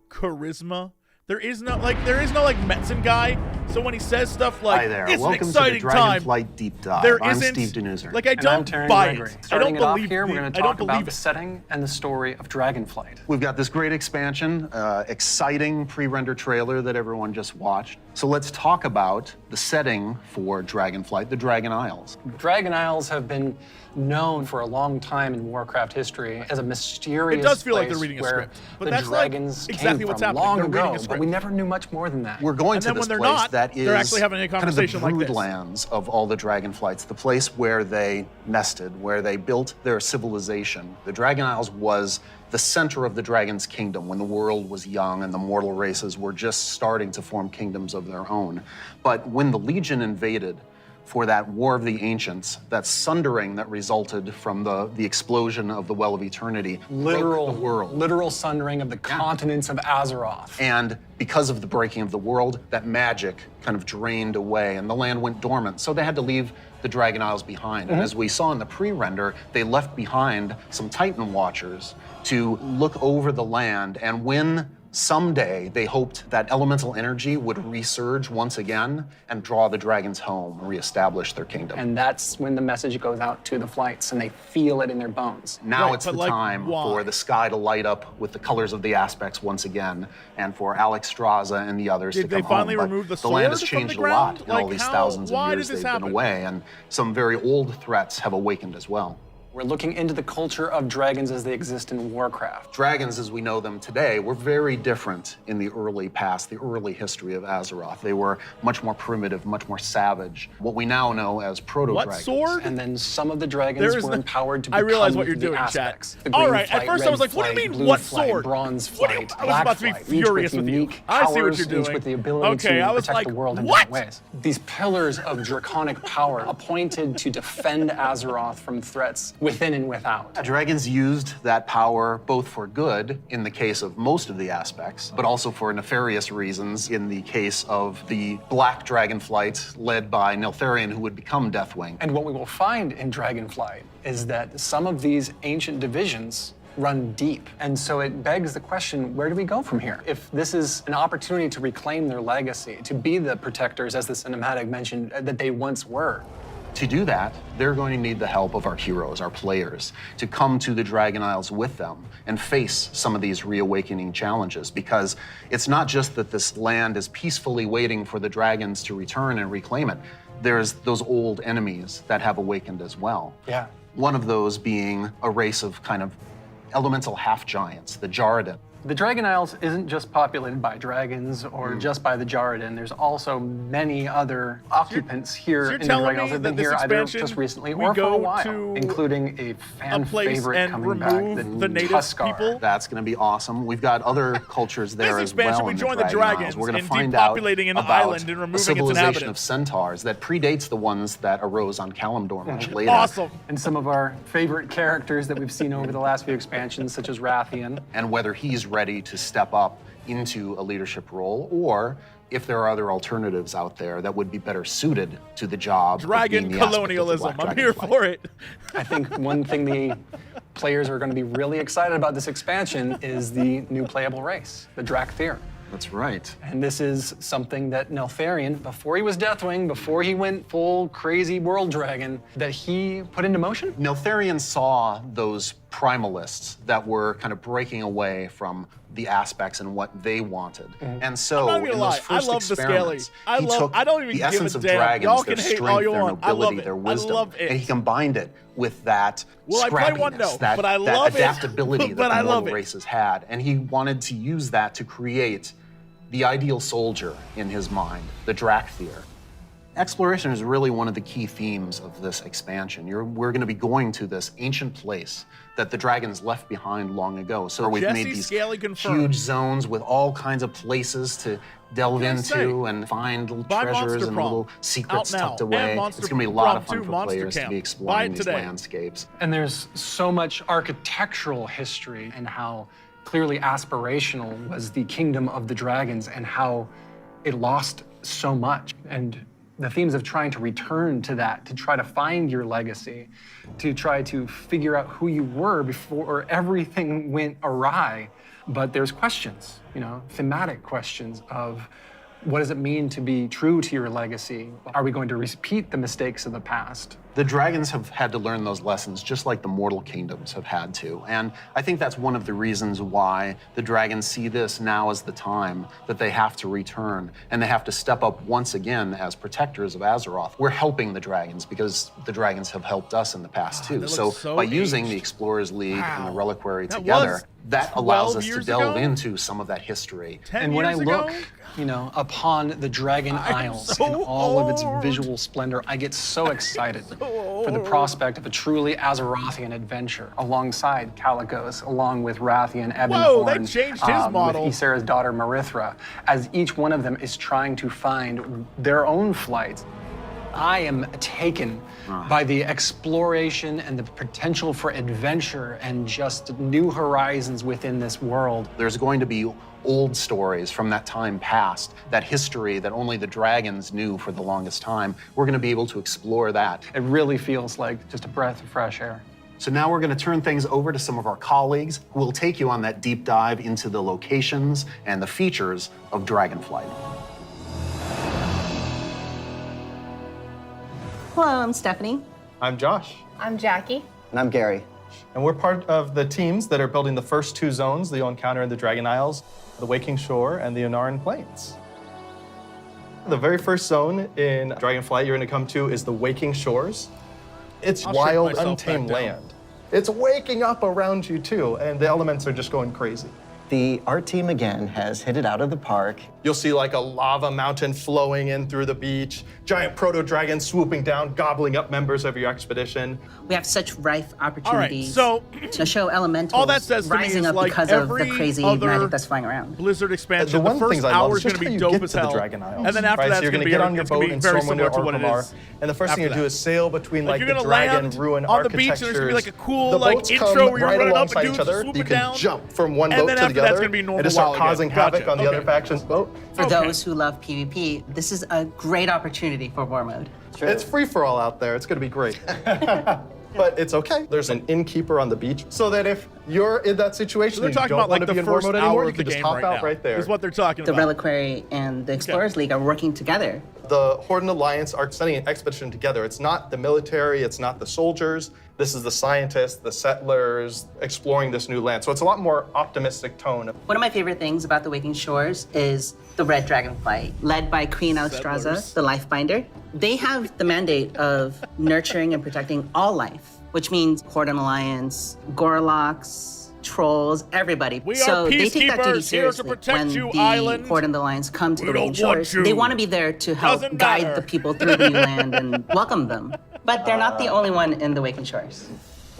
charisma. There is no like Metzen guy. So when he says stuff like, Hi there. "It's an Welcome to the exciting time," Dragonflight Deep Dive. there I'm isn't Steve Denuser. like I And I'm don't Taryn buy Gregory. it. I Starting don't it off believe here, we're the- going to I don't talk about believe the it. setting and the story of Dragonflight. We've got this great expansion, exciting pre-render trailer that everyone just watched. So let's talk about the setting for Dragonflight, the Dragon Isles. Dragon Isles have been known for a long time in Warcraft history as a mysterious It does feel like place they're reading a where script, but the that's like dragons exactly came what's from happening. long They're reading ago, a but script. we never knew much more than that. We're going And to then this when they're place not, that is they're actually having a conversation like kind of the this. broodlands of all the Dragonflights, the place where they nested, where they built their civilization. The Dragon Isles was the center of the Dragon's kingdom when the world was young and the mortal races were just starting to form kingdoms of their own. But when the Legion invaded for that War of the Ancients, that sundering that resulted from the explosion of the Well of Eternity, broke the world. Literal sundering of the continents of Azeroth. And because of the breaking of the world, that magic kind of drained away and the land went dormant. So they had to leave the Dragon Isles behind. And as we saw in the pre-render, they left behind some Titan Watchers to look over the land. And when someday they hoped that elemental energy would resurge once again and draw the dragons home and reestablish their kingdom. And that's when the message goes out to the flights and they feel it in their bones. Now Right, it's but the like, time why? for the sky to light up with the colors of the aspects once again, and for Alex Straza and the others Did to they come finally home. But remove the the land has sword from the changed a lot ground? in all Like, these how- thousands of why years did this they've happen? been away, and some very old threats have awakened as well. We're looking into the culture of dragons as they exist in Warcraft. Dragons, as we know them today, were very different in the early past, the early history of Azeroth. They were much more primitive, much more savage. What we now know as proto-dragons. What sword? And then some of the dragons There is were no- empowered to I become realize what you're the doing, aspects. chat. The All green right, at flight, first I red was like, what do you flight, mean, blue what flight, sword? Bronze What do you- flight, I was black about to be flight, each furious with with you. unique I see what powers, you're each doing. with the ability Okay, to I was protect like, the world in what? different ways. These pillars of draconic power appointed to defend Azeroth from threats within and without. Dragons used that power both for good, in the case of most of the aspects, but also for nefarious reasons in the case of the Black Dragonflight led by Neltharion, who would become Deathwing. And what we will find in Dragonflight is that some of these ancient divisions run deep. And so it begs the question, where do we go from here? If this is an opportunity to reclaim their legacy, to be the protectors, as the cinematic mentioned, that they once were. To do that, they're going to need the help of our heroes, our players, to come to the Dragon Isles with them and face some of these reawakening challenges, because it's not just that this land is peacefully waiting for the dragons to return and reclaim it. There's those old enemies that have awakened as well. Yeah. One of those being a race of kind of elemental half-giants, the Jarradin. The Dragon Isles isn't just populated by dragons or just by the Jarradin. There's also many other occupants here you're in the telling Dragon me Isles that have that been this here either expansion, just recently we or for a go while, to including a fan place favorite and coming back, remove the native Tuskar. people? That's going to be awesome. We've got other cultures there This as well. expansion, we in join the Dragon dragons Isles. We're going in to find out depopulating an about island and a removing its civilization inhabitants. of centaurs that predates the ones that arose on Kalimdor much later. Awesome. And some of our favorite characters that we've seen over the last few expansions, such as Rathian. And whether he's ready to step up into a leadership role, or if there are other alternatives out there that would be better suited to the job. of Dragon being the aspect of the colonialism. Black I'm here Dragonflight. for it. I think one thing the players are going to be really excited about this expansion is the new playable race, the Drakthir. That's right. And this is something that Neltharion, before he was Deathwing, before he went full crazy world dragon, that he put into motion. Neltharion saw those primalists that were kind of breaking away from the aspects and what they wanted. And so I'm not gonna in lie, those first I love the experiments, scaling. he took I don't even the give a essence of damn. dragons, Y'all their can hate all strength, you their want. I love nobility, it. their I wisdom, love it. and he combined it with that Well, I play one scrappiness, note, that, but I that love it. adaptability But that I the love mortal it. races had. And he wanted to use that to create the ideal soldier in his mind, the Drakthir. Exploration is really one of the key themes of this expansion. We're going to be going to this ancient place that the dragons left behind long ago. So we've made these huge zones with all kinds of places to delve into and find little treasures and little secrets tucked away. It's going to be a lot of fun for players to be exploring these landscapes. And there's so much architectural history and how clearly aspirational was the kingdom of the dragons and how it lost so much. And the themes of trying to return to that, to try to find your legacy, to try to figure out who you were before everything went awry. But there's questions, thematic questions of what does it mean to be true to your legacy? Are we going to repeat the mistakes of the past? The dragons have had to learn those lessons just like the mortal kingdoms have had to. And I think that's one of the reasons why the dragons see this now as the time that they have to return and they have to step up once again as protectors of Azeroth. We're helping the dragons because the dragons have helped us in the past too. So by using the Explorers League and the Reliquary together, that allows us to delve into some of that history. And when I look, upon the Dragon Isles in all of its visual splendor, I get so excited for the prospect of a truly Azerothian adventure alongside Calicos, along with Rathian, Ebonhorn, Whoa, they changed his model. with Ysera's daughter Marithra, as each one of them is trying to find their own flights. I am taken by the exploration and the potential for adventure and just new horizons within this world. There's going to be old stories from that time past, that history that only the dragons knew for the longest time. We're going to be able to explore that. It really feels like just a breath of fresh air. So now we're going to turn things over to some of our colleagues who will take you on that deep dive into the locations and the features of Dragonflight. Hello, I'm Stephanie. I'm Josh. I'm Jackie. And I'm Gary. And we're part of the teams that are building the first two zones that you'll encounter in the Dragon Isles, the Waking Shore and the Yunnaran Plains. The very first zone in Dragonflight you're going to come to is the Waking Shores. It's wild, untamed land. It's waking up around you too, and the elements are just going crazy. The art team again has hit it out of the park. You'll see like a lava mountain flowing in through the beach, giant proto-dragons swooping down, gobbling up members of your expedition. We have such rife opportunities All right, to show elementals all that says to me rising is up like because of the every crazy other magic that's flying around. Blizzard expansion. The one first things I love hour is is just going to how be you dope get as to the hell, Dragon Isles. and then after right? that's So you're going to get on your boat be in very Stormwind similar or to what it Orgrimmar, is. and the first thing you do is sail between like you're the gonna dragon land ruin on the architectures. beach, and there's gonna be like a cool the like boats intro come where you're right running up alongside and each dudes other. swooping You can down, jump from one and boat then to after the that's other gonna be normal and just start WoW again. causing havoc Gotcha. on the other faction's boat. For those who love PvP, this is a great opportunity for War Mode. It's free for all out there. It's going to be great. But it's okay. There's an innkeeper on the beach, so that if you're in that situation So they're and you talking don't about want like to be the in war first mode hour anymore, of you the can just game hop right out now. right there. Is what they're talking The about. Reliquary and the Explorers League are working together. The Horde and Alliance are sending an expedition together. It's not the military, it's not the soldiers. This is the scientists, the settlers, exploring this new land. So it's a lot more optimistic tone. One of my favorite things about the Waking Shores is the Red Dragonflight, led by Queen Alstraza, the Lifebinder. They have the mandate of nurturing and protecting all life, which means Horde and Alliance, Gorloks, trolls, everybody. We so are they take that duty peacekeepers here to seriously. protect When you, the island. Horde and the Alliance come to We the don't Waking want Shores, you. they want to be there to help Doesn't guide matter. the people through the new land and welcome them. But they're not the only one in the Waking Shores.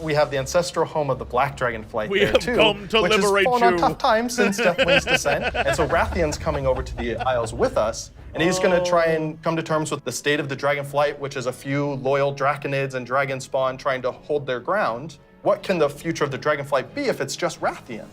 We have the ancestral home of the Black Dragonflight We there have too, come to which liberate has fallen you. on tough times since Deathwing's descent. And so Rathian's coming over to the Isles with us, and he's going to try and come to terms with the state of the Dragonflight, which is a few loyal Draconids and Dragon Spawn trying to hold their ground. What can the future of the Dragonflight be if it's just Rathian?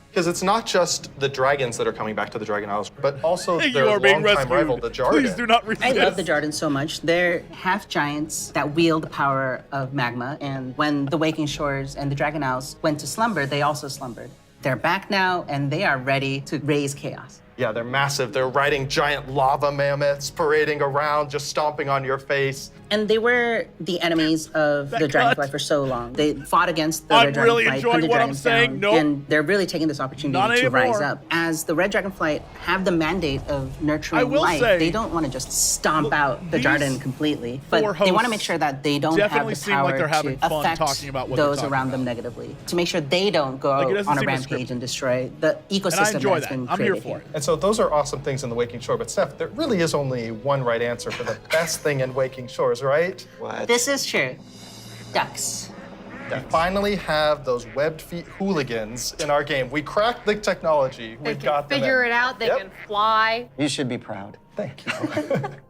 Because it's not just the dragons that are coming back to the Dragon Isles, but also You their are being longtime rescued. rival, the Jarden. Please do not resist. I love the Jarden so much. They're half giants that wield the power of magma. And when the Waking Shores and the Dragon Isles went to slumber, they also slumbered. They're back now, and they are ready to raise chaos. Yeah, they're massive. They're riding giant lava mammoths, parading around, just stomping on your face. And they were the enemies of the Dragonflight for so long. They fought against the I'm Red really Dragonflight, enjoying put the what I'm dragons saying. down, Nope. and they're really taking this opportunity Not to rise anymore. up. As the Red Dragonflight have the mandate of I nurturing will life, say, they don't want to just stomp out the these Jarden completely, but four they want to hosts make sure that they don't have definitely the seem power like they're having to fun affect talking about what they're those talking around them about. negatively, to make sure they don't go Like, it doesn't on a seem rampage scripted. and destroy the ecosystem And I enjoy that's that. been I'm here created for it. And so So those are awesome things in the Waking Shore, but Steph, there really is only one right answer for the best thing in Waking Shores, right? What? This is true. Ducks. We finally have those webbed feet hooligans in our game. We cracked the technology. They We've can got them figure in. it out. They Yep. can fly. You should be proud. Thank you.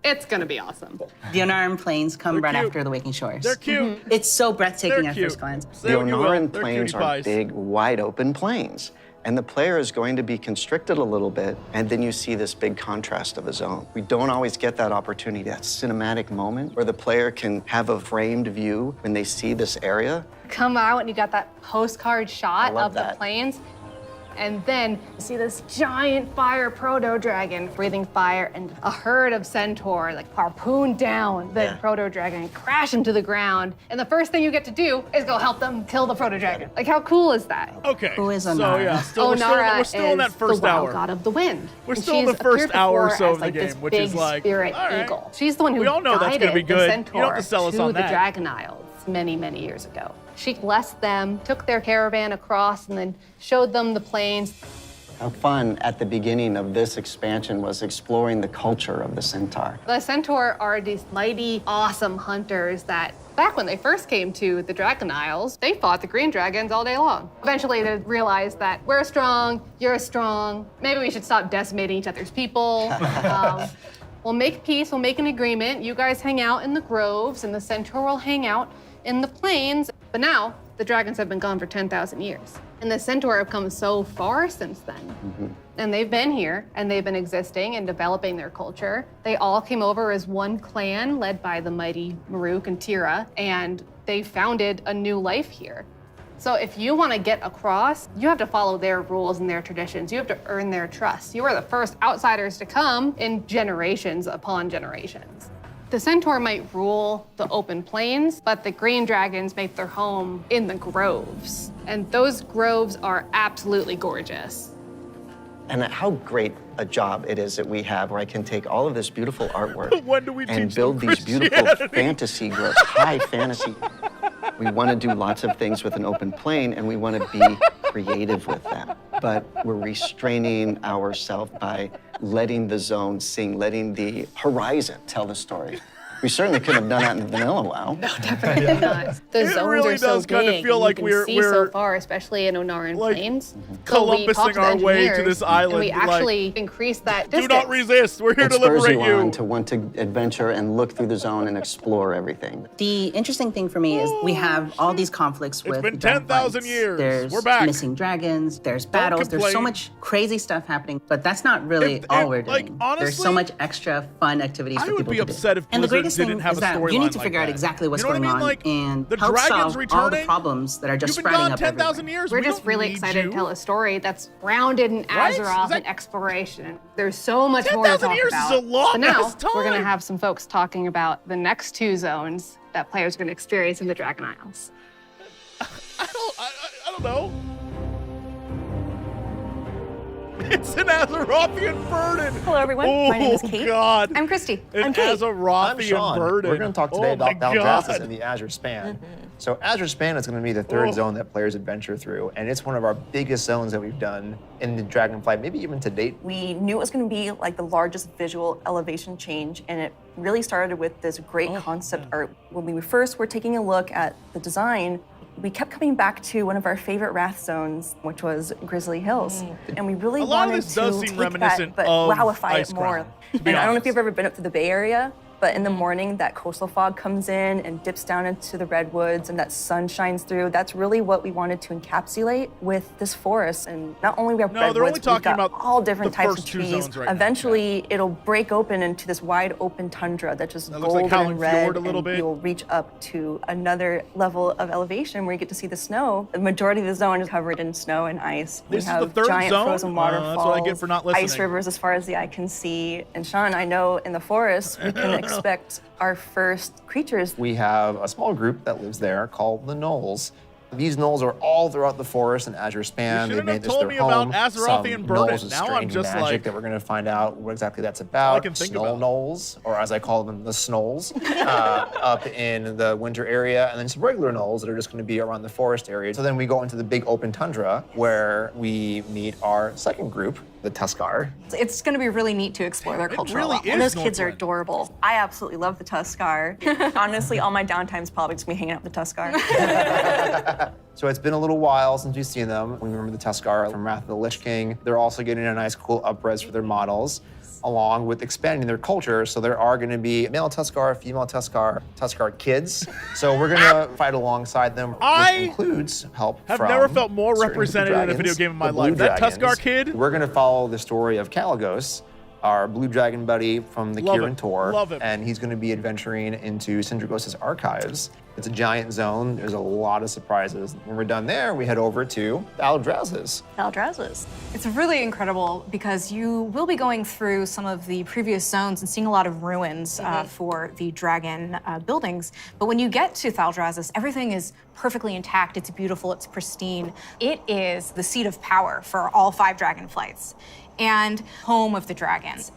It's gonna be awesome. The Onaran Plains come right cute. after the Waking Shores. They're cute. It's so breathtaking They're at cute. first glance. The Say what you will, Onaran they're plains cutie are pies. big, wide open plains. And the player is going to be constricted a little bit, and then you see this big contrast of a zone. We don't always get that opportunity, that cinematic moment where the player can have a framed view when they see this area. Come out and you got that postcard shot love of that. the plains. And then you see this giant fire proto-dragon breathing fire and a herd of centaur like harpoon down the proto-dragon and crash into the ground. And the first thing you get to do is go help them kill the proto-dragon. Like, how cool is that? Okay. Who is So Onara? yeah, Onara we're still in that is first the wild hour. god of the wind. We're And still in she's the first appeared hour or before so as, of the like, this game, which is big like, spirit all right. eagle. She's the one who We all know that's guided gonna be the good. You don't centaur have to sell us to on the that. Dragon Isles many, many years ago. She blessed them, took their caravan across, and then showed them the plains. How fun at the beginning of this expansion was exploring the culture of the centaur. The centaur are these mighty, awesome hunters that, back when they first came to the Dragon Isles, they fought the green dragons all day long. Eventually, they realized that we're strong, you're strong. Maybe we should stop decimating each other's people. We'll make peace, we'll make an agreement. You guys hang out in the groves, and the centaur will hang out in the plains. But now, the dragons have been gone for 10,000 years. And the centaur have come so far since then. And they've been here, and they've been existing and developing their culture. They all came over as one clan led by the mighty Maruk and Tira, and they founded a new life here. So if you want to get across, you have to follow their rules and their traditions. You have to earn their trust. You are the first outsiders to come in generations upon generations. The centaur might rule the open plains, but the green dragons make their home in the groves. And those groves are absolutely gorgeous. And how great a job it is that we have where I can take all of this beautiful artwork When do we and teach build them these beautiful Christianity? fantasy groves, high fantasy. We want to do lots of things with an open plane, and we want to be creative with them. But we're restraining ourselves by letting the zone sing, letting the horizon tell the story. We certainly couldn't have done that in Vanilla WoW. No, definitely not. The It zones really are so does kind of big, feel and like you we're- can see so we're far, especially in Onaran like Plains. So we Columbusing talked to the our way to engineers, this island, and we like, actually increased that Do distance. not resist. We're here It to spurs liberate you you. on to want to adventure and look through the zone and explore everything. The interesting thing for me is we have all these conflicts with been the 10,000 Dragonflights. years. There's We're back. missing dragons, there's battles, there's so complain. much crazy stuff happening, but that's not really all we're doing. like, there's so honestly, much extra fun activities for I would people be to do. upset if And the Blizzard greatest didn't thing have is a that storyline you need to like figure out that. exactly what's You know what I going mean? on Like, and the help dragons solve all the returning? problems that are just You've been sprouting gone up 10,000 everywhere. years. We're We just don't really need excited you. to tell a story that's grounded in Right? Azeroth Is that- and exploration. There's so much more to 10,000 talk years about. is a long but now ass time. we're going to have some folks talking about the next two zones that players are going to experience in the Dragon Isles. I don't know. It's an Azerothian burden. Hello, everyone. My name is Kate. Oh, God. I'm Christy. An I'm Kate. Azerothian I'm Sean. burden. We're going to talk today Oh my about God. Valdrassus and the Azure Span. So Azure Span is going to be the third zone that players adventure through, and it's one of our biggest zones that we've done in the Dragonflight, maybe even to date. We knew it was going to be like the largest visual elevation change, and it really started with this great concept art. When we first were taking a look at the design, we kept coming back to one of our favorite Wrath zones, which was Grizzly Hills. And we really A lot of wanted this does to seem take reminiscent that, but of wowify Ice it more. Crown, to be And I don't know if honest. you've ever been up to the Bay Area, but in the morning, that coastal fog comes in and dips down into the redwoods, and that sun shines through. That's really what we wanted to encapsulate with this forest. And not only we have No, they're only redwoods, but we've talking got about all different the types first of two trees. zones right now. Eventually, it'll break open into this wide open tundra that's just That looks like golden Howling and red, Fjord a little and bit. you'll reach up to another level of elevation where you get to see the snow. The majority of the zone is covered in snow and ice. This is we the have third giant zone? frozen waterfalls, That's what I get for not listening. ice rivers as far as the eye can see. And Sean, I know in the forest we can expect our first creatures. We have a small group that lives there called the Gnolls. These Gnolls are all throughout the forest in Azure Span. You They shouldn't made have this told their me home. about Azerothian Some burden. Gnolls with Now I'm strange just magic like- that we're going to find out what exactly that's all I about. can think Snow about. Gnolls, or as I call them, the Snolls, up in the winter area, and then some regular Gnolls that are just going to be around the forest area. So then we go into the big open tundra where we meet our second group, the Tuskar. It's going to be really neat to explore their culture. really And those is kids are Northland. adorable. I absolutely love the Tuskar. Honestly, all my downtime's probably just me hanging out with the Tuskar. So it's been a little while since we've seen them. We remember the Tuskar from Wrath of the Lich King. They're also getting a nice, cool up-res for their models, along with expanding their culture. So there are going to be male Tuskar, female Tuskar, Tuskar kids. So we're going to fight alongside them, which includes help have from never felt more certain represented in a dragons, video game in my the blue life. That dragons. Tuskar kid? We're going to follow the story of Kalagos, our blue dragon buddy from the Love Kirin it. Tor. Love it. And he's going to be adventuring into Sindragos' archives. It's a giant zone. There's a lot of surprises. When we're done there, we head over to Aldraz's. Aldraz's. It's really incredible because you will be going through some of the previous zones and seeing a lot of ruins for the dragon buildings. But when you get to Thaldrazis, everything is perfectly intact. It's beautiful. It's pristine. It is the seat of power for all 5 Dragonflights and home of the dragons.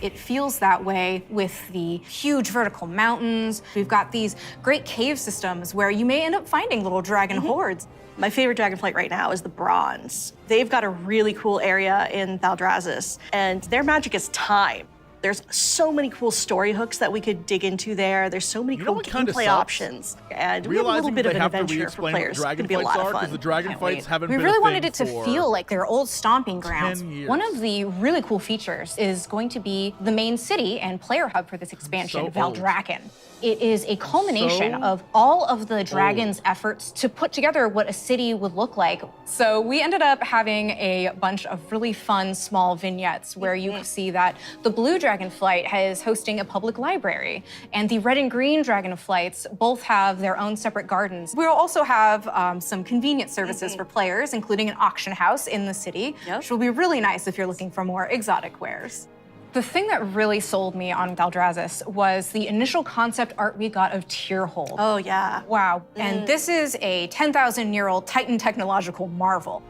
It feels that way with the huge vertical mountains. We've got these great cave systems where you may end up finding little dragon hordes. My favorite Dragonflight right now is the Bronze. They've got a really cool area in Thaldrazis, and their magic is time. There's so many cool story hooks that we could dig into there. There's so many cool gameplay options. And we have a little bit of an adventure for players. It's going to be a lot of fun. The Dragonflights haven't We been really a wanted thing it to for feel like their old stomping grounds. 10 years. One of the really cool features is going to be the main city and player hub for this expansion, So old. Valdrakken. It is a culmination So of all of the dragons' efforts to put together what a city would look like. So we ended up having a bunch of really fun small vignettes where you see that the blue Dragonflight is hosting a public library, and the red and green Dragonflights both have their own separate gardens. We'll also have some convenience services for players, including an auction house in the city, which will be really nice if you're looking for more exotic wares. The thing that really sold me on Thaldrazis was the initial concept art we got of Tierhold. Oh, yeah. Wow. And this is a 10,000-year-old Titan technological marvel.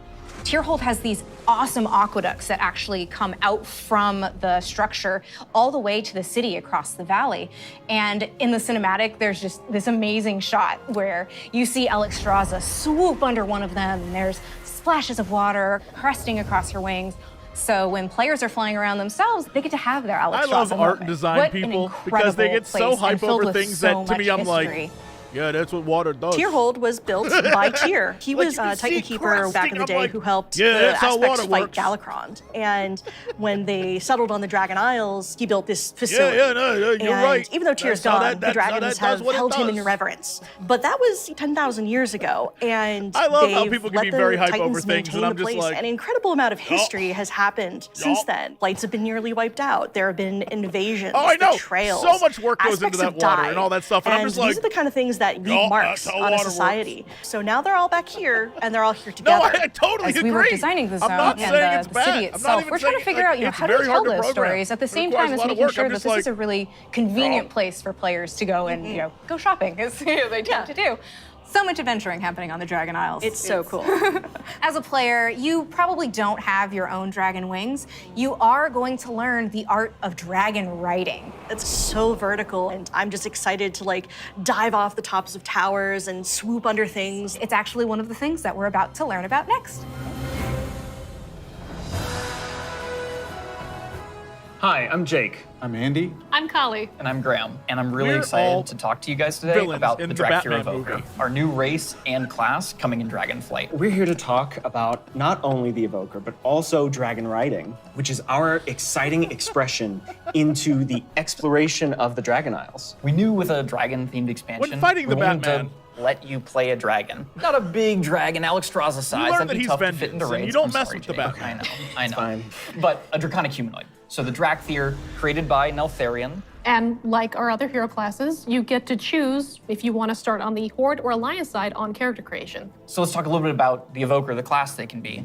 Tierhold has these awesome aqueducts that actually come out from the structure all the way to the city across the valley. And in the cinematic, there's just this amazing shot where you see Alexstrasza swoop under one of them, and there's splashes of water cresting across her wings. So when players are flying around themselves, they get to have their Alexstrasza I love art moment. and design What an people because they get so incredible place hype and filled over with things so that to me much I'm like, history. yeah, that's what water does. Tierhold was built by Tyr. He Like, was you can a Titan see Keeper back cresting, in the I'm day like, who helped yeah, the that's how Aspects water fight works. Galakrond. And when they settled on the Dragon Isles, he built this facility. no, you're and right. even though Tyr's That's how gone, the that's how dragons that does have what it held him in does. reverence. But that was 10,000 years ago, and I love how they've people can let be the very hype Titans over things, and maintain I'm the just place. like, An incredible amount of history has happened since then. Flights have been nearly wiped out. There have been invasions, Oh, I know. betrayals. So much work goes aspects into that have water died. and all that stuff, and I'm just like, these are the kind of things that leave "Yup, marks that's how on a water society. So now they're all back here, and they're all here No, together. I totally As agree. we were designing the I'm zone not and saying it's the bad. city I'm not itself, even we're trying to saying, figure like, out, it's how do we very tell hard to those program. stories at the It same requires time a as lot of making work. sure I'm that just this is like, a really convenient place for players to go and go shopping, as they tend to do. So much adventuring happening on the Dragon Isles. It's so cool. As a player, you probably don't have your own dragon wings. You are going to learn the art of dragon riding. It's so vertical, and I'm just excited to like dive off the tops of towers and swoop under things. It's actually one of the things that we're about to learn about next. Hi, I'm Jake. I'm Andy. I'm Kali. And I'm Graham. And I'm really We're all excited to talk to you guys today villains about in the the Drakthir Batman Evoker, movie. our new race and class coming in Dragonflight. We're here to talk about not only the Evoker, but also Dragonriding, which is our exciting expression into the exploration of the Dragon Isles. We knew with a dragon-themed expansion, When fighting we the wanted Batman- to let you play a dragon. Not a big dragon, Alexstrasza size. learn That'd that be he's tough to fit vengeance, into and raids. you don't I'm mess sorry, with the Jake. Batman. I know. Fine. But a draconic humanoid. So the Drakthir, created by Neltharion. And like our other hero classes, you get to choose if you want to start on the Horde or Alliance side on character creation. So let's talk a little bit about the Evoker, the class they can be.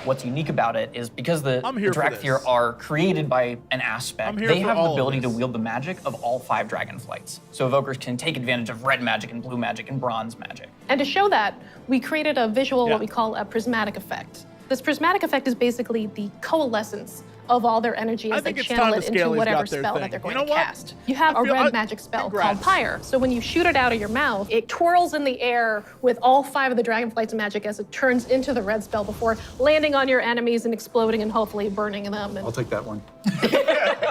What's unique about it is because the here for Drakthir this. are created by an aspect, I'm here they for have the all of ability to this. wield the magic of all 5 Dragonflights. So Evokers can take advantage of red magic and blue magic and bronze magic. And to show that, we created a visual, Yeah. what we call a prismatic effect. This prismatic effect is basically the coalescence of all their energy as they channel it into whatever spell that they're going to cast. You have a red magic spell called Pyre. So when you shoot it out of your mouth, it twirls in the air with all 5 of the Dragonflight's magic as it turns into the red spell before landing on your enemies and exploding and hopefully burning them. I'll take that one.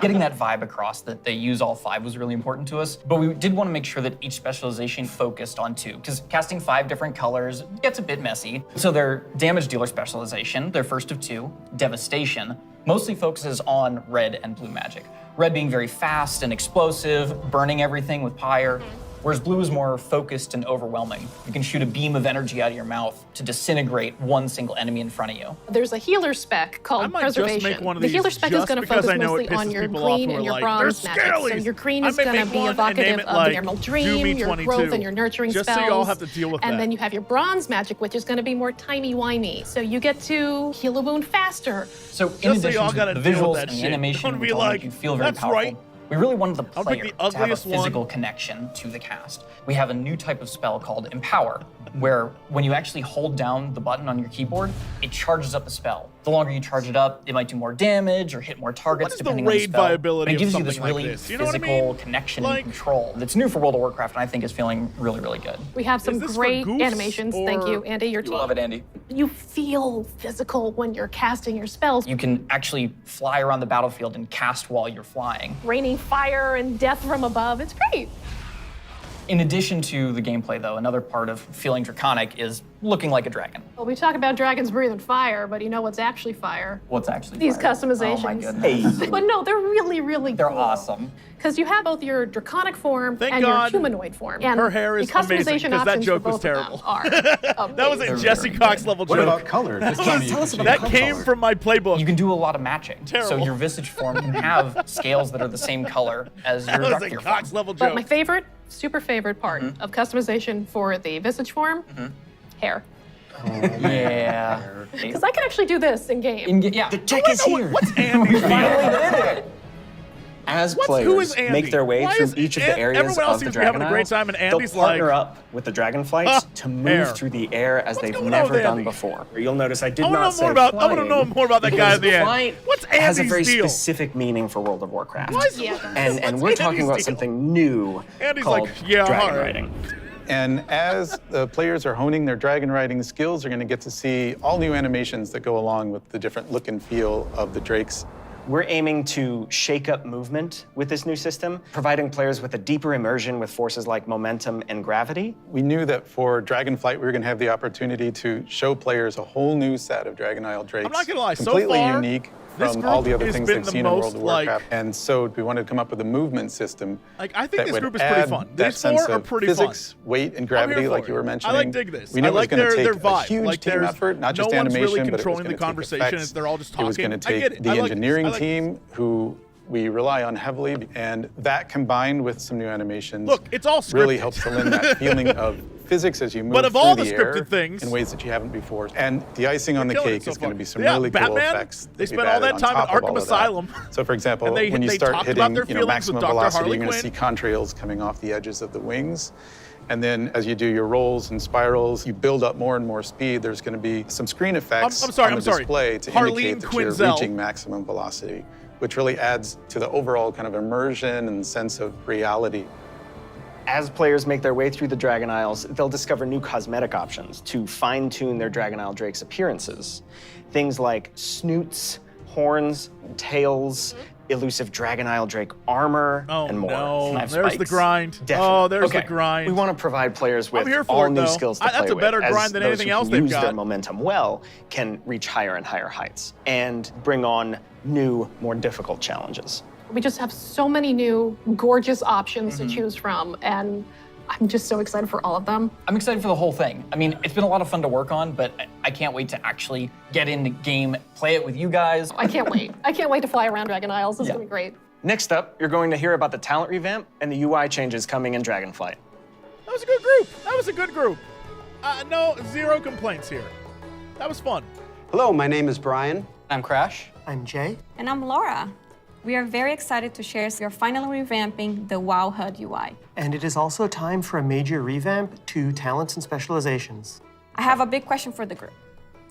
Getting that vibe across that they use all 5 was really important to us, but we did want to make sure that each specialization focused on 2, because casting 5 different colors gets a bit messy. So their damage dealer specialization, their first of 2, Devastation, mostly focuses on red and blue magic. Red being very fast and explosive, burning everything with Pyre, whereas blue is more focused and overwhelming. You can shoot a beam of energy out of your mouth to disintegrate one single enemy in front of you. There's a healer spec called Preservation. The healer spec is going to focus mostly on your green and your bronze magic. So your green is going to be evocative of the Emerald Dream, your growth and your nurturing spells. So you all have to deal with that. And then you have your bronze magic, which is going to be more timey-wimey. So you get to heal a wound faster. So in addition to the visuals and the animation, which all make you feel very powerful, we really wanted the player to have a physical connection to the cast. We have a new type of spell called Empower, where when you actually hold down the button on your keyboard, it charges up a spell. The longer you charge it up, it might do more damage or hit more targets depending on the spell. Viability and it gives you of this something really like this? You know what I physical mean? connection and control that's new for World of Warcraft, and I think is feeling really, really good. We have some great animations. Thank you, Andy, your team. Love it, Andy. You feel physical when you're casting your spells. You can actually fly around the battlefield and cast while you're flying. Raining fire and death from above. It's great. In addition to the gameplay, though, another part of feeling draconic is looking like a dragon. Well, we talk about dragons breathing fire, but you know what's actually fire? What's actually These fire? customizations. Oh my goodness. But no, they're really, really They're cool. awesome. Because you have both your draconic form Thank and God your humanoid form. And her hair is the customization amazing, because that options joke for was both of them terrible. are That was a Jesse Cox level joke. What about color? This time you can That change came color. from my playbook. You can do a lot of matching. Terrible. So your visage form can have scales that are the same color as your That was a Drakthir Cox form. level But joke. my favorite, super favorite part of customization for the visage form, hair. Yeah. Because I can actually do this in game. Yeah. The tech is here. What's Andy's deal? As Who is players Andy? make their way Why through is each of the areas everyone else of the seems to be having a Dragon great Isles, time, and they'll Andy's partner like, up with the Dragonflights to move hair. through the air as they've going on never with done Andy? before. You'll notice I did I wanna not know say more about- I flying, wanna know more about that guy at the because end. flight What's has a Andy's very deal? specific meaning for World of Warcraft. Why is- And we're what's talking Andy's about deal? something new Andy's called like, yeah, all Dragon right. Riding. And as the players are honing their dragon riding skills, they're going to get to see all new animations that go along with the different look and feel of the drakes. We're aiming to shake up movement with this new system, providing players with a deeper immersion with forces like momentum and gravity. We knew that for Dragonflight, we were going to have the opportunity to show players a whole new set of Dragon Isle drakes. I'm not gonna lie, so completely far, unique this from all the group other has things been they've the seen in World of most, like- Warcraft. And so we wanted to come up with a movement system. Like, I think that this would group is pretty add fun. that These sense four are of pretty physics, fun. weight, and I'm gravity, here like for you were it. mentioning. I like dig this. We knew I it was like going to their take vibe. a huge Like, team there's effort, not just no one's animation, really but it was controlling going the to take conversation. effects. They're all just It was talking. going to I get take it. the I like this. engineering I like team, who we rely on heavily, and that combined with some new animations Look, it's all really scripted. helps to lend that feeling of physics as you move But of through all the the air scripted things- in ways that you haven't before. And the icing on the killing it cake so is going to far. be some Yeah, really cool Batman, effects. they that spent we've all added that on time in top of all Arkham of that. Asylum. So for example, And they when you talked start about hitting their feelings maximum with Dr. velocity, Harley you're going to see Quinn. contrails coming off the edges of the wings. And then as you do your rolls and spirals, you build up more and more speed. There's going to be some screen effects I'm sorry, on the I'm sorry. display to Harleen indicate that you're Quinzel. reaching maximum velocity, which really adds to the overall kind of immersion and sense of reality. As players make their way through the Dragon Isles, they'll discover new cosmetic options to fine-tune their Dragon Isle Drake's appearances. Things like snoots, horns, tails, elusive Dragon Isle Drake armor, and more. no. Can I have There's the spikes? grind. Definitely. Oh, there's the Okay. grind. We want to provide players with I'm here for all it, new though. skills to play That's a with, better as grind than those anything who else can they've use their got. momentum well can reach higher and higher heights and bring on new, more difficult challenges. We just have so many new gorgeous options to choose from, and I'm just so excited for all of them. I'm excited for the whole thing. I mean, it's been a lot of fun to work on, but I can't wait to actually get in the game, play it with you guys. I can't wait. I can't wait to fly around Dragon Isles. This is gonna be great. Next up, you're going to hear about the talent revamp and the UI changes coming in Dragonflight. That was a good group. That was a good group. No, zero complaints here. That was fun. Hello, my name is Brian. I'm Crash. I'm Jay. And I'm Laura. We are very excited to share we are finally revamping the WoW HUD UI. And it is also time for a major revamp to talents and specializations. I have a big question for the group.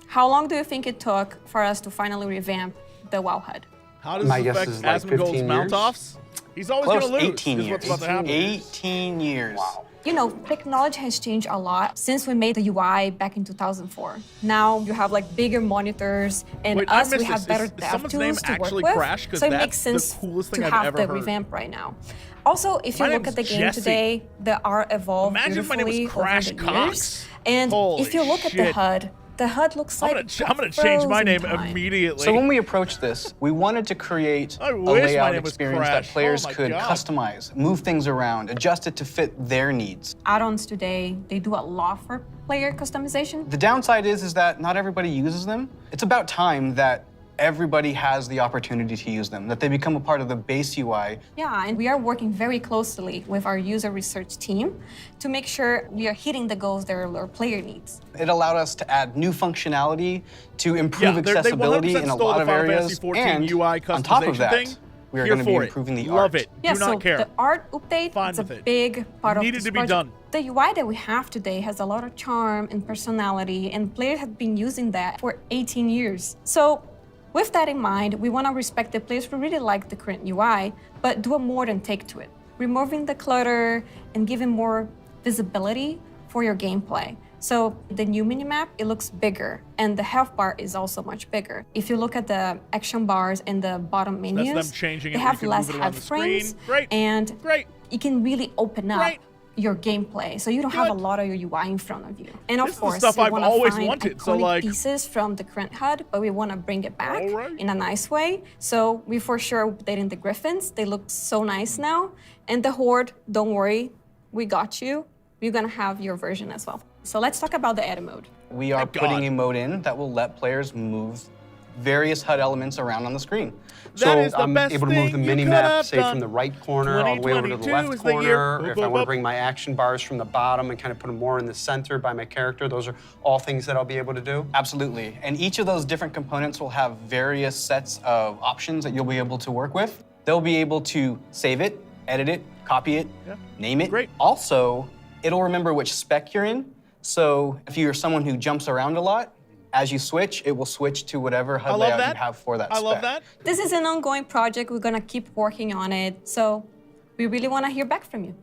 How long do you think it took for us to finally revamp the WoW HUD? How does My this guess affect is like 15 Asmongold's years. mount-offs? He's always going to lose. 18 is years. what's about to happen. 18 years. Wow. You know, technology has changed a lot since we made the UI back in 2004. Now you have like bigger monitors, and Wait, I us, we missed have this. better Is dev someone's name tools to work actually with. Crash? 'Cause So it that's makes the sense coolest to thing I've have ever the heard. revamp right now. Also, if you My look at the name's game Jesse. today, the art evolved Imagine my name was beautifully Crash over the Cox. years. And Holy if you look at shit. the HUD looks like I'm gonna change my frozen name time. immediately. So when we approached this, we wanted to create I a wish my layout name was experience that Crash. players Oh my could God. customize, move things around, adjust it to fit their needs. Add-ons today, they do a lot for player customization. The downside is that not everybody uses them. It's about time that everybody has the opportunity to use them, that they become a part of the base UI. Yeah, and we are working very closely with our user research team to make sure we are hitting the goals that our player needs. It allowed us to add new functionality to improve Yeah, they accessibility 100% in a stole lot the of Final areas. Fantasy 14 And UI on top of customization that, thing. we are Here going to be for it. improving the Love art. it. Yeah, Do so not care. the art update Fine is a with it. big part of Needed this to be project. done. The UI that we have today has a lot of charm and personality, and players have been using that for 18 years. So with that in mind, we want to respect the players who really like the current UI, but do a modern take to it, removing the clutter and giving more visibility for your gameplay. So the new minimap, it looks bigger, and the health bar is also much bigger. If you look at the action bars and the bottom menus, them changing they it, have you can less move it around head the frames, screen. Great. and it can really open up Great. your gameplay, so you don't have a lot of your UI in front of you. And This of is the course, stuff we I've want to always find wanted, so, iconic like- pieces from the current HUD, but we want to bring it back in a nice way. So we for sure updating the Griffins. They look so nice now. And the Horde, don't worry, we got you. We're gonna have your version as well. So let's talk about the edit mode. We are putting a mode in that will let players move various HUD elements around on the screen. That is the I'm best able to move the thing you mini could map, have say done. from the right corner all the way over to the 2022 left is the year. corner. If Boop, I boop, want boop. to bring my action bars from the bottom and kind of put them more in the center by my character, those are all things that I'll be able to do. Absolutely. And each of those different components will have various sets of options that you'll be able to work with. They'll be able to save it, edit it, copy it, name it. Great. Also, it'll remember which spec you're in. So if you're someone who jumps around a lot, as you switch, it will switch to whatever HUD layout you have for that spec. This is an ongoing project. We're gonna keep working on it. So we really want to hear back from you.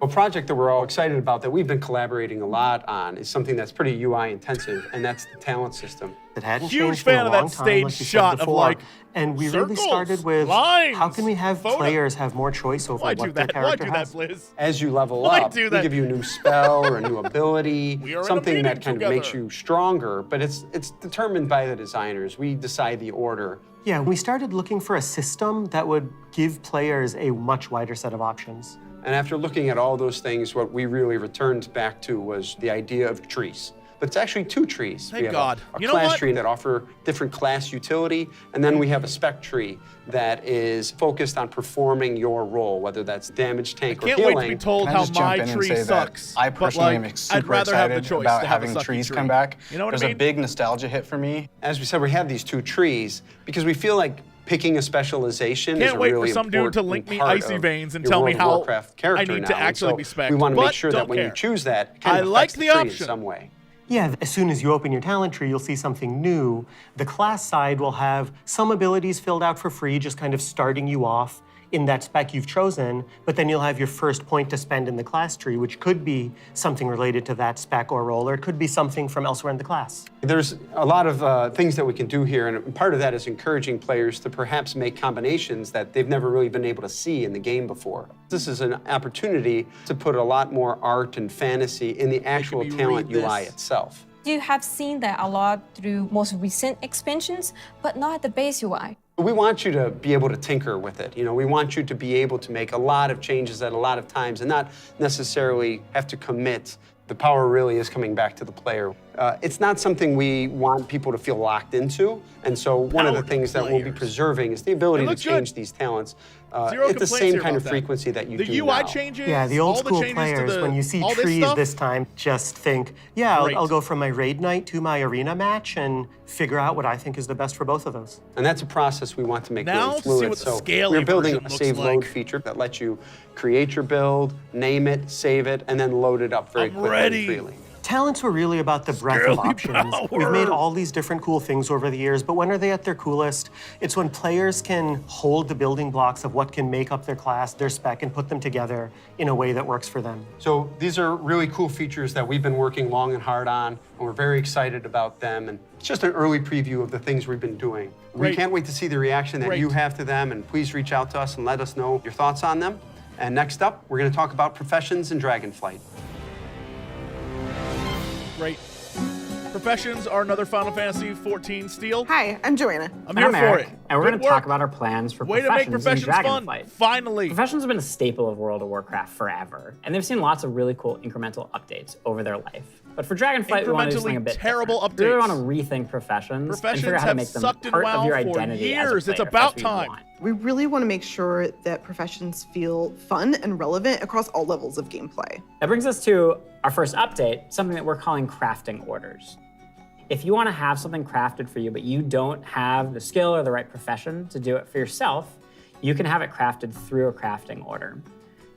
A project that we're all excited about that we've been collaborating a lot on is something that's pretty UI intensive, and that's the talent system. It hadn't Huge changed in fan a of that long time, stage like you said shot of, before. like, and we really circles, started with lines, how can we have photo- players have more choice over Why what do their that? Why character do that, has. Blizz? As you level Why up, do we that? give you a new spell or a new ability, We are in a something meeting that kind of makes together. you stronger, but it's determined by the designers. We decide the order. Yeah, we started looking for a system that would give players a much wider set of options. And after looking at all those things, what we really returned back to was the idea of trees. But it's actually two trees. Thank we have God. a You know class what? tree that offer different class utility, and then we have a spec tree that is focused on performing your role, whether that's damage, tank, or Can't healing. wait to be told Can I how just jump my in and tree say that sucks. I but, personally like, am super I'd rather have the excited choice about to have a having sucky trees tree. come back. You know what There's I mean? a big nostalgia hit for me. As we said, we have these two trees because we feel like picking a specialization is Can't a wait for really some dude to important link me part Icy of Veins and your tell me World of how Warcraft character I need to now. And actually so be spec'd, we want to but make sure that don't when care. you choose that, it kind I of like affects the the tree option. in some way. Yeah, as soon as you open your talent tree, you'll see something new. The class side will have some abilities filled out for free, just kind of starting you off in that spec you've chosen, but then you'll have your first point to spend in the class tree, which could be something related to that spec or role, or it could be something from elsewhere in the class. There's a lot of things that we can do here, and part of that is encouraging players to perhaps make combinations that they've never really been able to see in the game before. This is an opportunity to put a lot more art and fantasy in the actual talent UI itself. You have seen that a lot through most recent expansions, but not the base UI. We want you to be able to tinker with it. You know, we want you to be able to make a lot of changes at a lot of times and not necessarily have to commit. The power really is coming back to the player. It's not something we want people to feel locked into, and so one of the things that we'll be preserving is the ability to change these talents Zero at the complaints same here kind about of that. frequency that you The do UI now. changes, Yeah, the all old the school changes to players, the- when you see all this trees stuff? this time, just think, yeah, Great. I'll go from my raid night to my arena match and figure out what I think is the best for both of those. And that's a process we want to make Now really to see fluid. what the So scaly we're building version a looks save load like. feature that lets you create your build, name it, save it, and then load it up very I'm quickly ready. and freely. Talents were really about the breadth of options. We've made all these different cool things over the years, but when are they at their coolest? It's when players can hold the building blocks of what can make up their class, their spec, and put them together in a way that works for them. So these are really cool features that we've been working long and hard on, and we're very excited about them. And it's just an early preview of the things we've been doing. We can't wait to see the reaction that you have to them, and please reach out to us and let us know your thoughts on them. And next up, we're going to talk about professions in Dragonflight. Great. Professions are another Final Fantasy XIV steal. Hi, I'm Joanna. I'm here for it. And we're going to talk about our plans for Way to make professions in professions fun. Dragonflight. Finally. Professions have been a staple of World of Warcraft forever, and they've seen lots of really cool incremental updates over their life. But for Dragonflight, we want to do something a bit terrible different. updates. We really want to rethink professions and figure out how to make them part of your identity years. as a It's player. about That's what you time. want. We really want to make sure that professions feel fun and relevant across all levels of gameplay. That brings us to our first update, something that we're calling crafting orders. If you want to have something crafted for you, but you don't have the skill or the right profession to do it for yourself, you can have it crafted through a crafting order.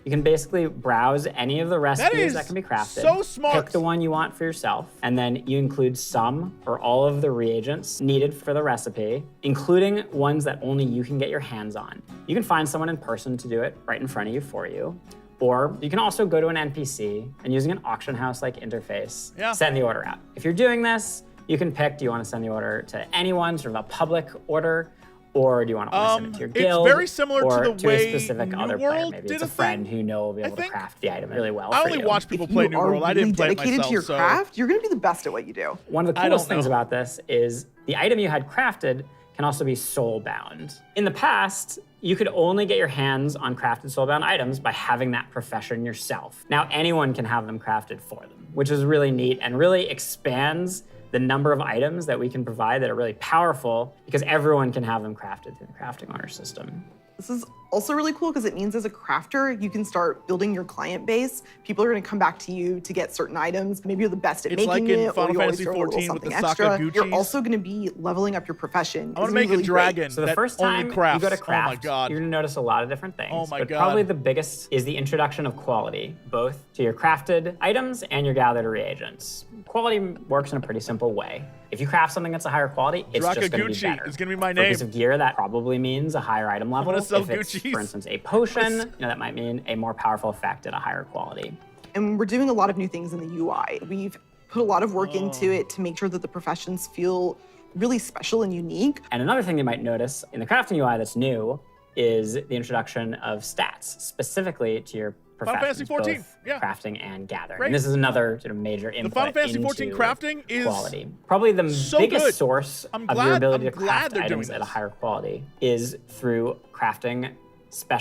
You can basically browse any of the recipes that can be crafted. So smart. Pick the one you want for yourself, and then you include some or all of the reagents needed for the recipe, including ones that only you can get your hands on. You can find someone in person to do it right in front of you for you. Or you can also go to an NPC and using an auction house-like interface, send the order out. If you're doing this, you can pick, do you want to send the order to anyone, sort of a public order, or do you want to send it to your guild? It's very similar or to the way a specific New other player? World Maybe did it's a a friend who will be able to craft the item really well I for only you. watch people If play you New are World. I really didn't play it dedicated myself. to your so. craft, you're going to be the best at what you do. One of the coolest things about this is the item you had crafted can also be soul-bound. In the past, you could only get your hands on crafted soul-bound items by having that profession yourself. Now anyone can have them crafted for them, which is really neat and really expands the number of items that we can provide that are really powerful because everyone can have them crafted through the crafting order system. This is also really cool because it means as a crafter, you can start building your client base. People are going to come back to you to get certain items. Maybe you're the best at It's making like in it, or Final you always Fantasy throw a little 14 with something the extra. Sakaguchis. You're also going to be leveling up your profession. I want to make a dragon So the that first only time crafts. you go to craft, oh my god. you're gonna notice a lot of different things. Oh my but god. Probably the biggest is the introduction of quality, both to your crafted items and your gathered reagents. Quality works in a pretty simple way. If you craft something that's a higher quality, it's just gonna be Drakaguchi better. is gonna be my For a piece name. of gear, that probably means a higher item level. wanna sell if it's, Guccis. for instance, a potion, that might mean a more powerful effect at a higher quality. And we're doing a lot of new things in the UI. We've put a lot of work into it to make sure that the professions feel really special and unique. And another thing you might notice in the crafting UI that's new is the introduction of stats, specifically to your Final professions, Fantasy XIV, both yeah. crafting and gathering. Right. And this is another sort of major input Final Fantasy into XIV crafting is quality. Probably the so biggest good. source I'm of glad- your ability I'm to glad craft they're items doing at a this. higher quality is through crafting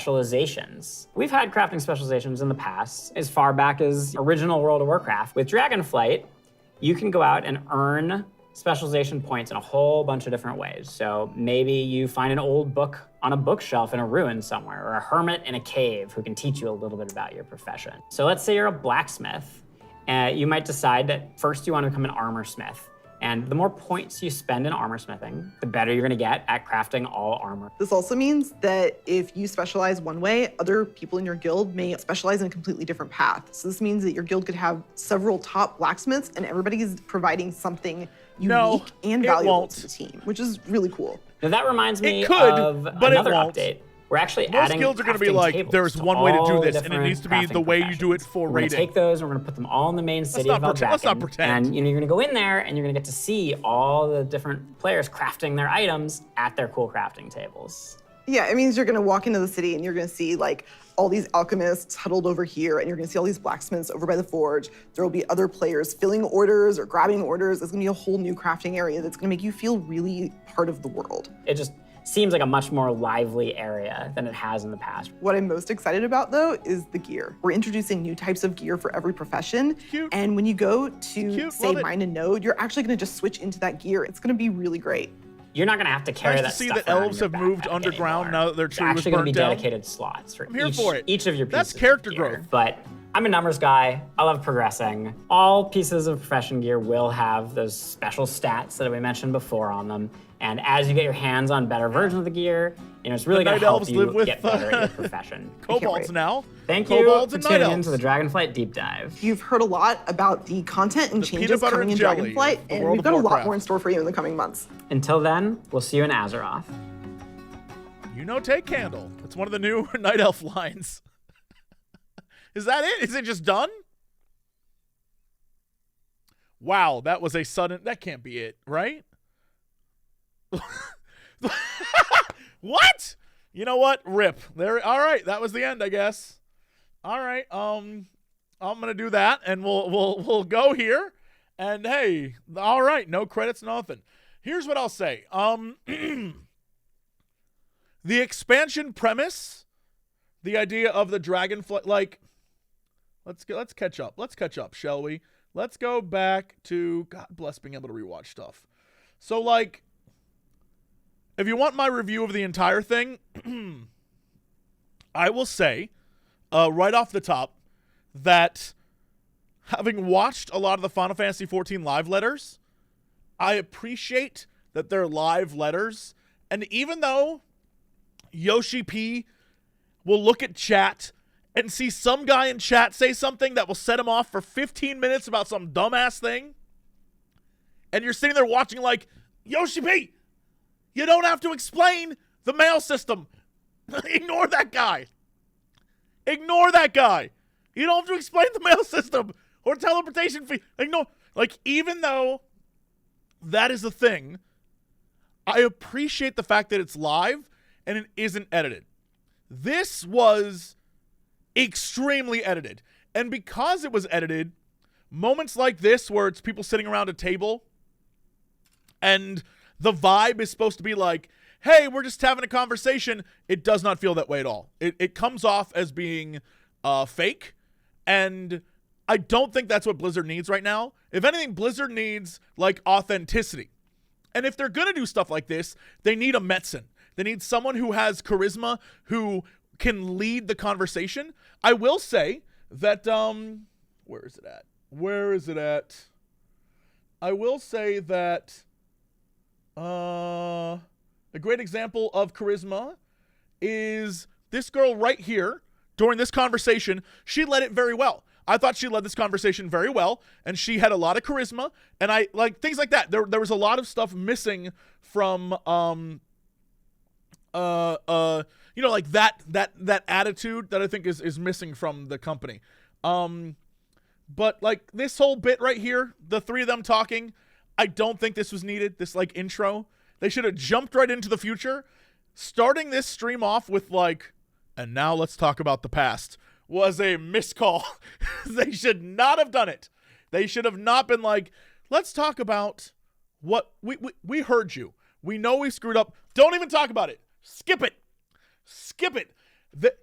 specializations. We've had crafting specializations in the past, as far back as original World of Warcraft. With Dragonflight, you can go out and earn specialization points in a whole bunch of different ways. So maybe you find an old book on a bookshelf in a ruin somewhere, or a hermit in a cave who can teach you a little bit about your profession. So let's say you're a blacksmith, and you might decide that first you want to become an armor smith. And the more points you spend in armor smithing, the better you're gonna get at crafting all armor. This also means that if you specialize one way, other people in your guild may specialize in a completely different path. So this means that your guild could have several top blacksmiths and everybody is providing something unique and valuable to the team, which is really cool. Now that reminds me It could, of but it another won't. update. We're actually Most adding guilds are going to be crafting like, tables there's to one way to all do the this, and it different needs to be crafting the way you do it for We're gonna rating. take those and we're gonna put them all in the main city not of pretend- let's not Valdrakken. pretend. And you're gonna go in there and you're gonna get to see all the different players crafting their items at their cool crafting tables. Yeah, it means you're gonna walk into the city and you're gonna see like all these alchemists huddled over here, and you're gonna see all these blacksmiths over by the forge. There will be other players filling orders or grabbing orders. There's gonna be a whole new crafting area that's gonna make you feel really part of the world. It just seems like a much more lively area than it has in the past. What I'm most excited about though is the gear. We're introducing new types of gear for every profession. And when you go to say mine and node, you're actually gonna just switch into that gear. It's gonna be really great. You're not gonna have to carry Nice that to see stuff that around elves in have your moved backpack underground anymore. now that their It's tree was actually gonna be burnt down. dedicated slots for I'm here for it. each of your pieces. That's character of gear. growth. But I'm a numbers guy. I love progressing. All pieces of profession gear will have those special stats that we mentioned before on them. And as you get your hands on better versions of the gear, it's really going to help you get better at your profession. Kobolds now. Thank you for tuning in to the Dragonflight Deep Dive. You've heard a lot about the content and changes coming in Dragonflight, and we've got a lot more in store for you in the coming months. Until then, we'll see you in Azeroth. Take candle. It's one of the new Night Elf lines. Is that it? Is it just done? Wow, that was a sudden... That can't be it, right? What? You know what? Rip. There. All right, that was the end, I guess. All right. I'm gonna do that, and we'll go here. And hey, all right, no credits, nothing. Here's what I'll say. The expansion premise, the idea of the Dragonflight, like, let's catch up. Let's catch up, shall we? Let's go back to, God bless being able to rewatch stuff. So, like, if you want my review of the entire thing, I will say, right off the top, that having watched a lot of the Final Fantasy XIV live letters, I appreciate that they're live letters. And even though Yoshi P will look at chat and see some guy in chat say something that will set him off for 15 minutes about some dumbass thing, and you're sitting there watching like, Yoshi P, you don't have to explain the mail system. Ignore that guy. Ignore that guy. You don't have to explain the mail system or teleportation fee. Ignore. Like, even though that is a thing, I appreciate the fact that it's live and it isn't edited. This was extremely edited. And because it was edited, moments like this where it's people sitting around a table and the vibe is supposed to be like, hey, we're just having a conversation, it does not feel that way at all. It comes off as being fake, and I don't think that's what Blizzard needs right now. If anything, Blizzard needs, like, authenticity. And if they're going to do stuff like this, they need a Metzen. They need someone who has charisma, who can lead the conversation. I will say that, where is it at? Where is it at? I will say that a great example of charisma is this girl right here. During this conversation, she led it very well. I thought she led this conversation very well, and she had a lot of charisma, and I like things like that. There was a lot of stuff missing from like that attitude that I think is missing from the company. But like this whole bit right here, the three of them talking, I don't think this was needed, this like intro. They should have jumped right into the future. Starting this stream off with like, and now let's talk about the past, was a miscall. They should not have done it. They should have not been like, let's talk about what we heard you. We know we screwed up. Don't even talk about it. Skip it. Skip it.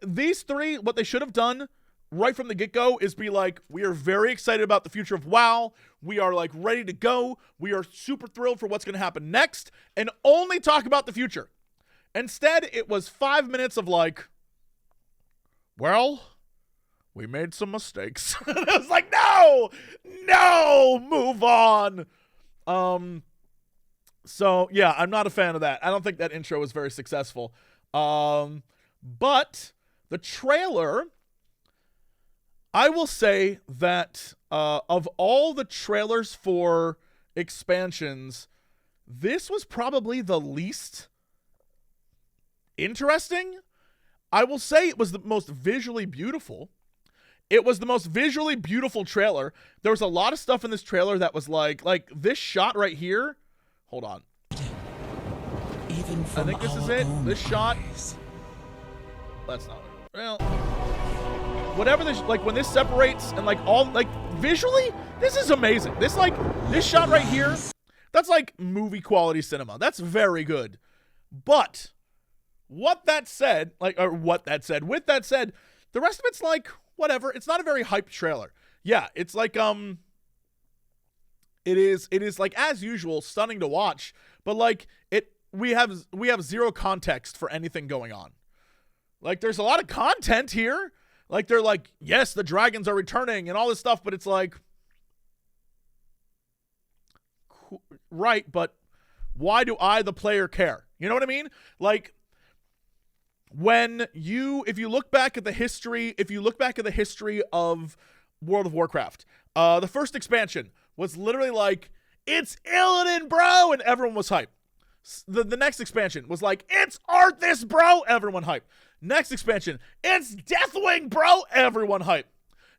These three, what they should have done right from the get-go is be like, we are very excited about the future of WoW. We are like ready to go. We are super thrilled for what's going to happen next, and only talk about the future. Instead, it was 5 minutes of like, well, we made some mistakes. I was like, no, move on. So yeah, I'm not a fan of that. I don't think that intro was very successful. But the trailer, I will say that of all the trailers for expansions, this was probably the least interesting. I will say it was the most visually beautiful. It was the most visually beautiful trailer. There was a lot of stuff in this trailer that was like this shot right here. Hold on. I think this is it. This shot. That's not it. Well, whatever this, like when this separates and like all, like visually, this is amazing. This shot right here, that's like movie quality cinema. That's very good. But with that said, the rest of it's like, whatever. It's not a very hyped trailer. Yeah, it's like, it is like, as usual, stunning to watch, but like we have zero context for anything going on. Like, there's a lot of content here. Like, they're like, yes, the dragons are returning and all this stuff, but it's like, right, but Why do I, the player, care? You know what I mean? Like, if you look back at the history of World of Warcraft, the first expansion was literally like, it's Illidan, bro, and everyone was hyped. The next expansion was like, it's Arthas, bro, everyone hyped. Next expansion, it's Deathwing, bro, everyone hyped.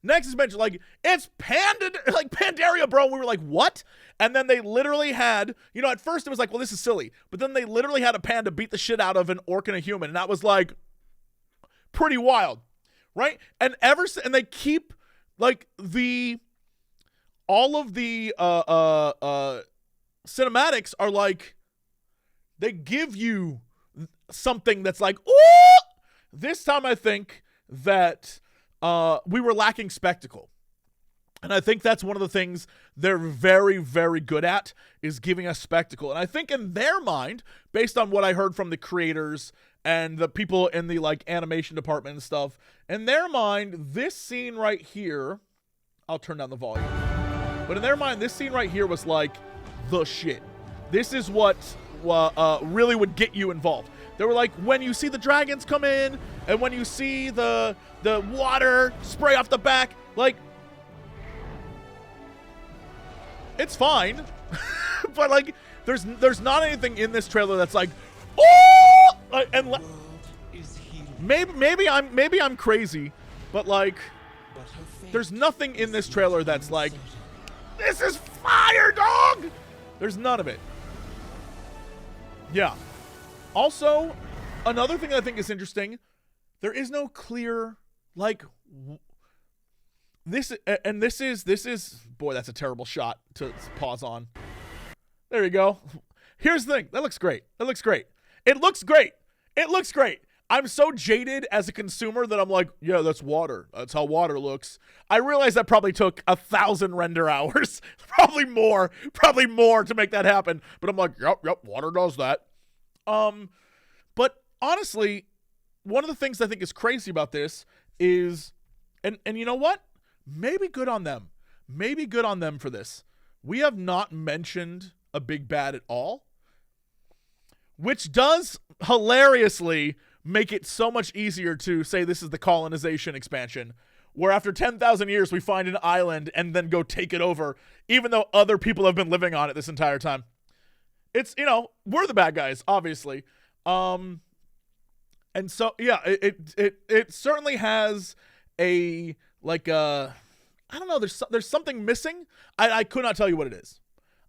Next expansion, like, it's Pandaria, bro, and we were like, what? And then they literally had, at first it was like, well, this is silly, but then they literally had a panda beat the shit out of an orc and a human, and that was like pretty wild, right? And they keep like all of the cinematics are like, they give you something that's like, ooh! This time I think that we were lacking spectacle. And I think that's one of the things they're very, very good at, is giving us spectacle. And I think in their mind, based on what I heard from the creators and the people in the like animation department and stuff, in their mind, this scene right here, I'll turn down the volume, but in their mind, this scene right here was like the shit. This is what really would get you involved. They were like, when you see the dragons come in and when you see the water spray off the back, like, it's fine. But like, there's not anything in this trailer that's like, oh, and maybe I'm crazy, but like, there's nothing in this trailer that's like, this is fire, dog. There's none of it. Yeah. Also, another thing I think is interesting, there is no clear, like, this is, boy, that's a terrible shot to pause on. There you go. Here's the thing. That looks great. It looks great. It looks great. It looks great. I'm so jaded as a consumer that I'm like, yeah, that's water. That's how water looks. I realize that probably took 1,000 render hours. Probably more to make that happen. But I'm like, yep, water does that. But honestly, one of the things I think is crazy about this is, and you know what? Maybe good on them. Maybe good on them for this. We have not mentioned a big bad at all, which does hilariously make it so much easier to say this is the colonization expansion, where after 10,000 years we find an island and then go take it over, even though other people have been living on it this entire time. It's, we're the bad guys, obviously. And so, yeah, it certainly has a, like, I don't know, there's something missing. I could not tell you what it is.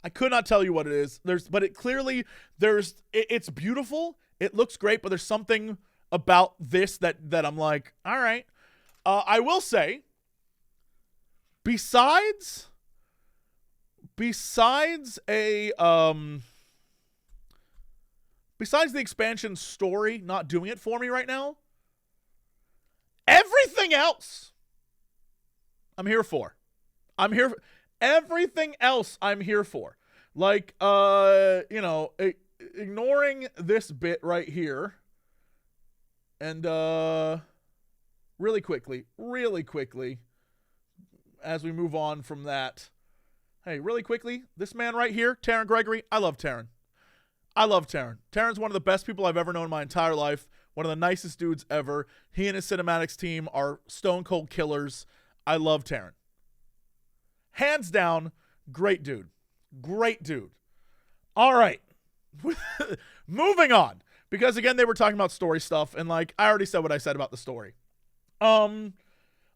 But it clearly, it's beautiful. It looks great, but there's something about this that I'm like, all right. I will say, besides the expansion story not doing it for me right now, everything else I'm here for. Everything else I'm here for. Like, ignoring this bit right here, and really quickly, as we move on from that, hey, really quickly, this man right here, Taron Gregory, I love Taron. Taron's one of the best people I've ever known in my entire life, one of the nicest dudes ever. He and his cinematics team are stone cold killers. I love Taron. Hands down, great dude. All right. Moving on. Because again, they were talking about story stuff, and like, I already said what I said about the story. I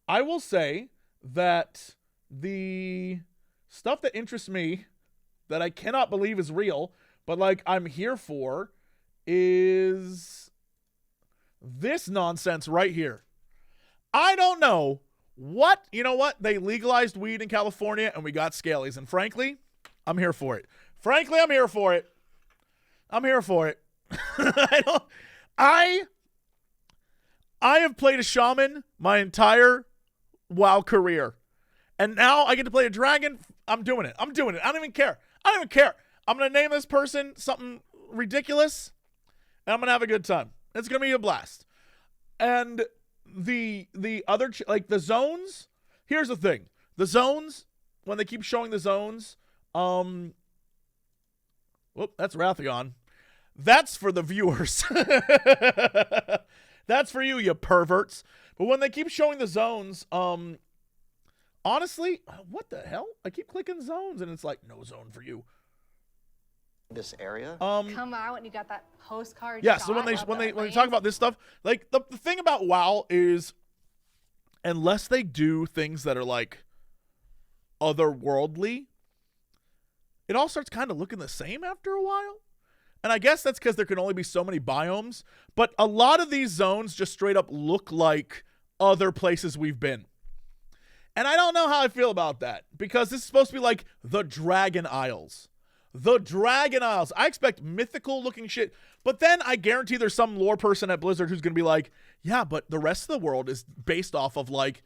will say that the stuff that interests me, that I cannot believe is real, but like I'm here for, is this nonsense right here. I don't know what, you know what? They legalized weed in California and we got scalies, and frankly, I'm here for it. I have played a shaman my entire WoW career. And now I get to play a dragon. I'm doing it. I don't even care. I'm going to name this person something ridiculous, and I'm going to have a good time. It's going to be a blast. And the other, like the zones, here's the thing. The zones, when they keep showing the zones, Whoop, that's Wrathion. That's for the viewers. That's for you, you perverts. But when they keep showing the zones, honestly, what the hell? I keep clicking zones, and it's like, no zone for you. This area? Come out and you got that postcard Yeah, shot. so when they talk about this stuff, like the thing about WoW is, unless they do things that are like otherworldly, it all starts kind of looking the same after a while. And I guess that's because there can only be so many biomes, but a lot of these zones just straight up look like other places we've been. And I don't know how I feel about that, because this is supposed to be like the Dragon Isles. The Dragon Isles. I expect mythical looking shit, but then I guarantee there's some lore person at Blizzard who's going to be like, yeah, but the rest of the world is based off of like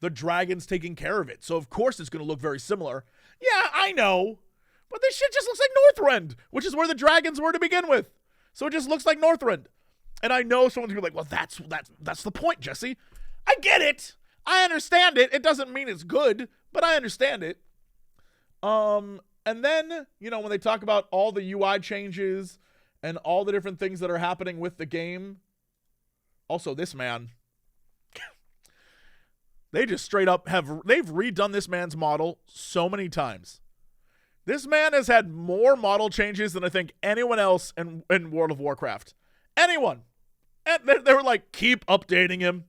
the dragons taking care of it. So of course it's going to look very similar. Yeah, I know. But this shit just looks like Northrend, which is where the dragons were to begin with. So it just looks like Northrend. And I know someone's going to be like, well, that's the point, Jesse. I get it. I understand it. It doesn't mean it's good, but I understand it. And then, you know, when they talk about all the UI changes and all the different things that are happening with the game, also this man, they just straight up they've redone this man's model so many times. This man has had more model changes than I think anyone else in World of Warcraft. Anyone. And they were like, keep updating him.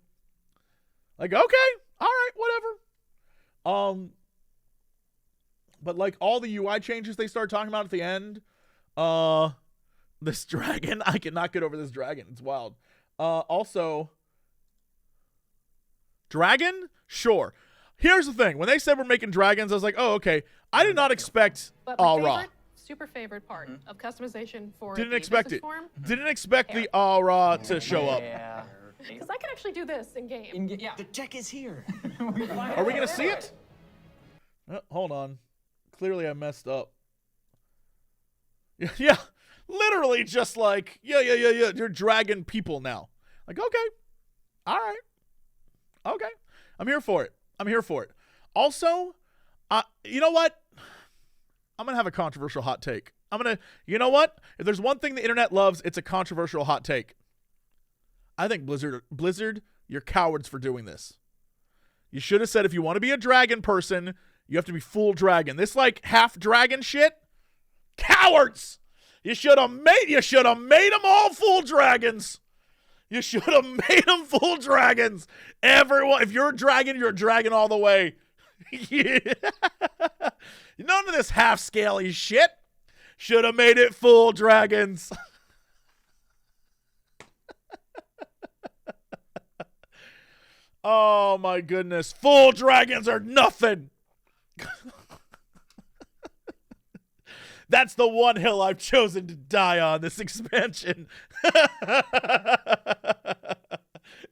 Like, okay, all right, whatever. But like all the UI changes they start talking about at the end, this dragon, I cannot get over this dragon. It's wild. Also, dragon? Sure. Here's the thing. When they said we're making dragons, I was like, oh, okay. I did not expect Aura. Super favorite part of customization for Didn't the expect business it. form. Didn't expect the Aura to show up. Yeah. Because I can actually do this in game. Yeah. The tech is here. Are we going to see it? Hold on. Clearly I messed up. Yeah. Literally just like, yeah. You're dragon people now. Like, okay. All right. Okay. I'm here for it. Also, you know what? I'm going to have a controversial hot take. You know what? If there's one thing the internet loves, it's a controversial hot take. I think Blizzard, you're cowards for doing this. You should have said if you want to be a dragon person, you have to be full dragon. This like half dragon shit, cowards. You should have made them all full dragons. You should have made them full dragons. Everyone, if you're a dragon all the way. None of this half scaly shit. Should have made it full dragons. Oh my goodness. Full dragons are nothing. That's the one hill I've chosen to die on this expansion.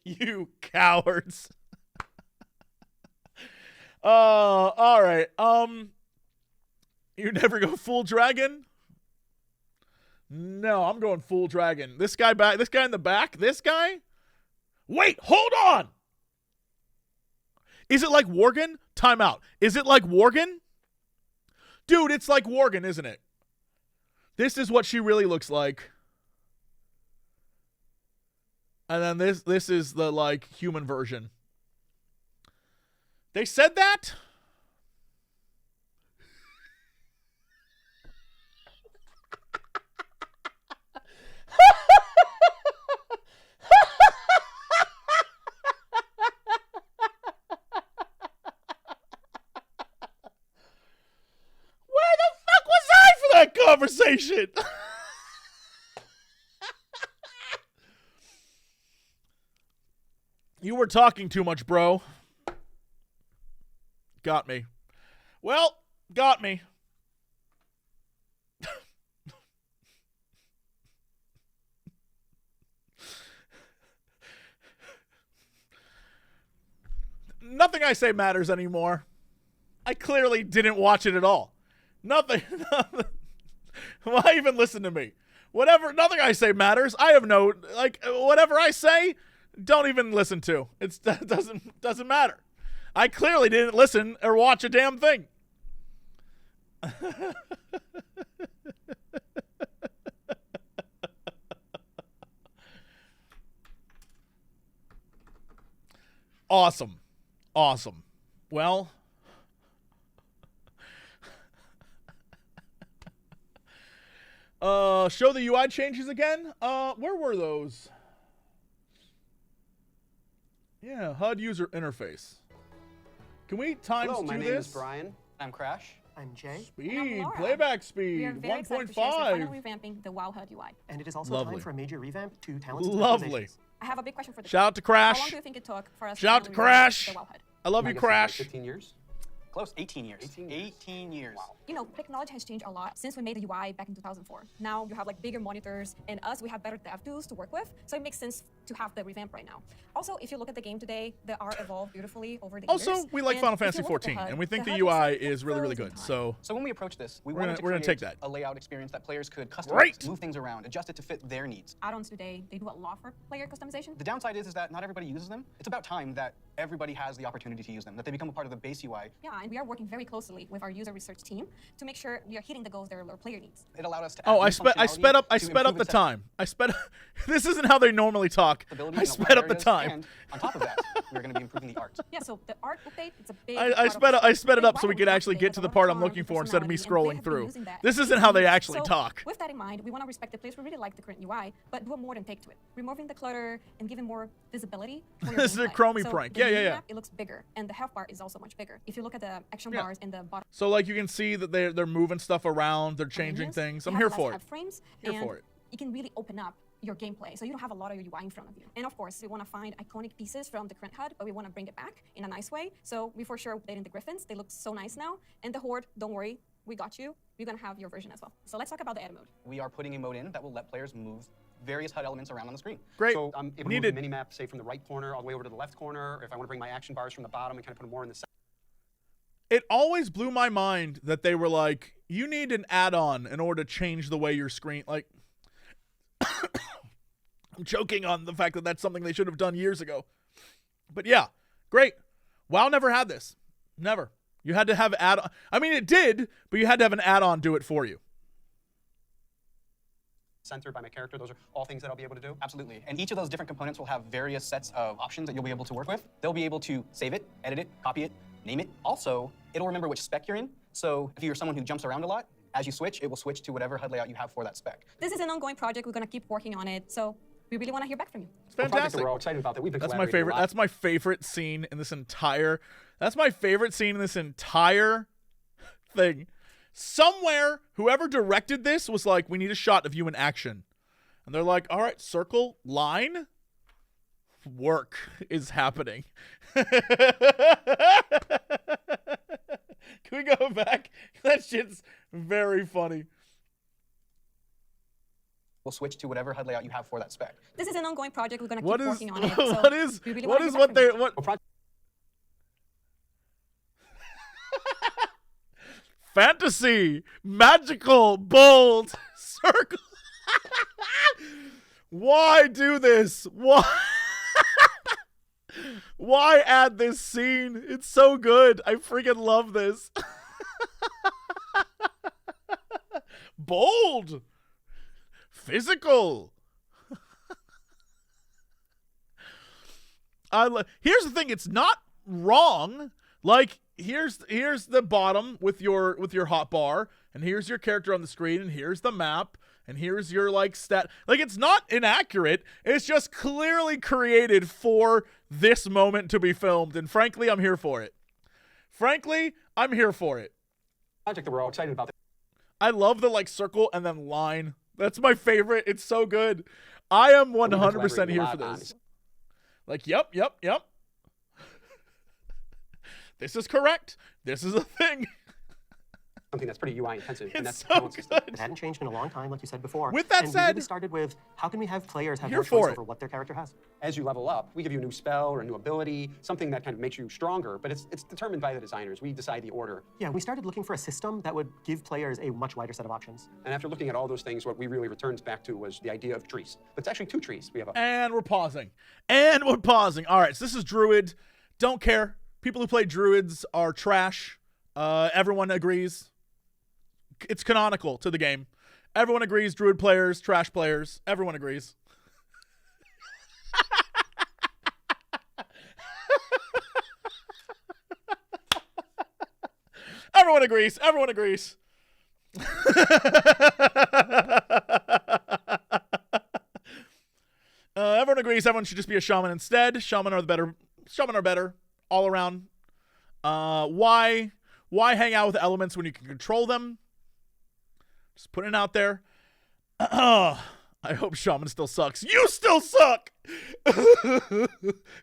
You cowards. All right. You never go full dragon? No, I'm going full dragon. This guy in the back? This guy? Wait, hold on. Is it like Worgen? Time out. Is it like Worgen? Dude, it's like Worgen, isn't it? This is what she really looks like. And then this is the like human version. They said that? That conversation. You were talking too much, bro. Got me. Well, got me. Nothing I say matters anymore. I clearly didn't watch it at all. Nothing. Why even listen to me? Nothing I say matters. I have no, whatever I say, don't even listen to. It doesn't matter. I clearly didn't listen or watch a damn thing. Awesome. Awesome. Well, show the UI changes again. Where were those? Yeah, HUD user interface. Can we times Hello, do my this? name is Brian. I'm Crash. I'm Jay. Speed, playback We speed, are very excited to share 1.5. finally revamping the WoW HUD UI. And it is also Lovely. time for a major revamp to talents. and Lovely. specializations. I have a big question for the Shout out to Crash. How long do you think it took for us Shout out to to finally revamp Crash. the WoW HUD? I love My you, guess is like Crash. 15 years? Close, 18 years. 18 years. Wow. You know, technology has changed a lot since we made the UI back in 2004. Now you have like bigger monitors, and us, we have better dev tools to work with. So it makes sense to have the revamp right now. Also, if you look at the game today, the art evolved beautifully over the years. Also, we like And Final if you Fantasy look at the 14, HUD, and we think the HUD UI itself is really, really frozen good. time. So when we approached this, we We're wanted gonna to take create that. a layout experience that players could customize, Great. move things around, adjust it to fit their needs. Add-ons today, they do a lot for player customization. The downside is that not everybody uses them. It's about time that everybody has the opportunity to use them, that they become a part of the base UI. Yeah, and we are working very closely with our user research team to make sure we are hitting the goals that our player needs. It allowed us to Oh, add I new sped up functionality the to time. I sped This isn't how they normally talk. ability I in a lot sped of up the areas, time. And on top of that, we're going to be improving the art. Yeah, so the art update, it's a big I sped it up so we could actually get to the part I'm looking for instead of me scrolling through. This isn't how they actually talk. With that in mind, we want to respect the place. We really like the current UI, but do a more than take to it. Removing the clutter and giving more visibility. For your This is a gameplay. Chromie So prank. the Yeah, yeah, mini yeah. map, it looks bigger, and the health bar is also much bigger. If you look at the action Yeah. bars in the bottom. So like you can see that they're moving stuff around, they're changing things. I'm here for it. Frames, Here and for it. you can really open up your gameplay, so you don't have a lot of your UI in front of you. And of course, we want to find iconic pieces from the current HUD, but we want to bring it back in a nice way. So we for sure updated the Griffins. They look so nice now. And the Horde, don't worry, we got you. You're gonna have your version as well. So let's talk about the edit mode. We are putting a mode in that will let players move various HUD elements around on the screen. Great. So I'm able to move the mini map, say, from the right corner all the way over to the left corner, or if I want to bring my action bars from the bottom and kind of put them more in the center. It always blew my mind that they were like, you need an add-on in order to change the way your screen, like, I'm joking on the fact that that's something they should have done years ago. But yeah, great. WoW never had this. Never. You had to have add-on. I mean, it did, but you had to have an add-on do it for you. Centered by my character. Those are all things that I'll be able to do. Absolutely. And each of those different components will have various sets of options that you'll be able to work with. They'll be able to save it, edit it, copy it, name it. Also, it'll remember which spec you're in. So if you're someone who jumps around a lot, as you switch, it will switch to whatever HUD layout you have for that spec. This is an ongoing project. We're gonna keep working on it. So we really want to hear back from you. It's fantastic. We're all excited about that. We've been That's my collaborating a favorite. lot. That's my favorite scene in this entire. That's my favorite scene in this entire thing. Somewhere, whoever directed this was like, we need a shot of you in action. And they're like, all right, circle, line, work is happening. Can we go back? That shit's very funny. We'll switch to whatever HUD layout you have for that spec. This is an ongoing project. We're gonna What keep is working on it. So what is we really what wanna is hear what back they from you. what? Fantasy, magical, bold, circle. Why do this? Why? Why add this scene? It's so good. I freaking love this. Bold. Physical. Here's the thing, it's not wrong. Like, here's the bottom with your hotbar, and here's your character on the screen, and here's the map, and here's your like stat. Like, it's not inaccurate. It's just clearly created for this moment to be filmed, and frankly, I'm here for it. Frankly, I'm here for it. Project that we're all excited about. I love the like circle and then line. That's my favorite. It's so good. I am 100% here for this. Like, yep. This is correct. This is a thing. Something that's pretty UI intensive. and It's that's so talent system. good. It hadn't changed in a long time, like you said before. With that and said- we really started with how can we have players have Here more for choice it. over what their character has. As you level up, we give you a new spell or a new ability, something that kind of makes you stronger, but it's determined by the designers. We decide the order. Yeah, we started looking for a system that would give players a much wider set of options. And after looking at all those things, what we really returned back to was the idea of trees. But it's actually 2 trees. We have a And we're pausing. All right, so this is Druid. Don't care. People who play Druids are trash. Everyone agrees. It's canonical to the game. Everyone agrees. Druid players, trash players. Everyone agrees. Everyone agrees. Everyone agrees. Everyone agrees. Everyone should just be a shaman instead. Shaman are better all around. Why hang out with elements when you can control them? Just putting it out there. I hope shaman still sucks. You still suck. You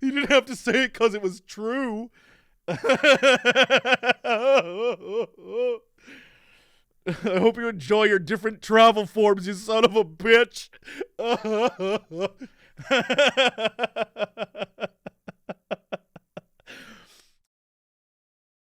didn't have to say it because it was true. I hope you enjoy your different travel forms, you son of a bitch.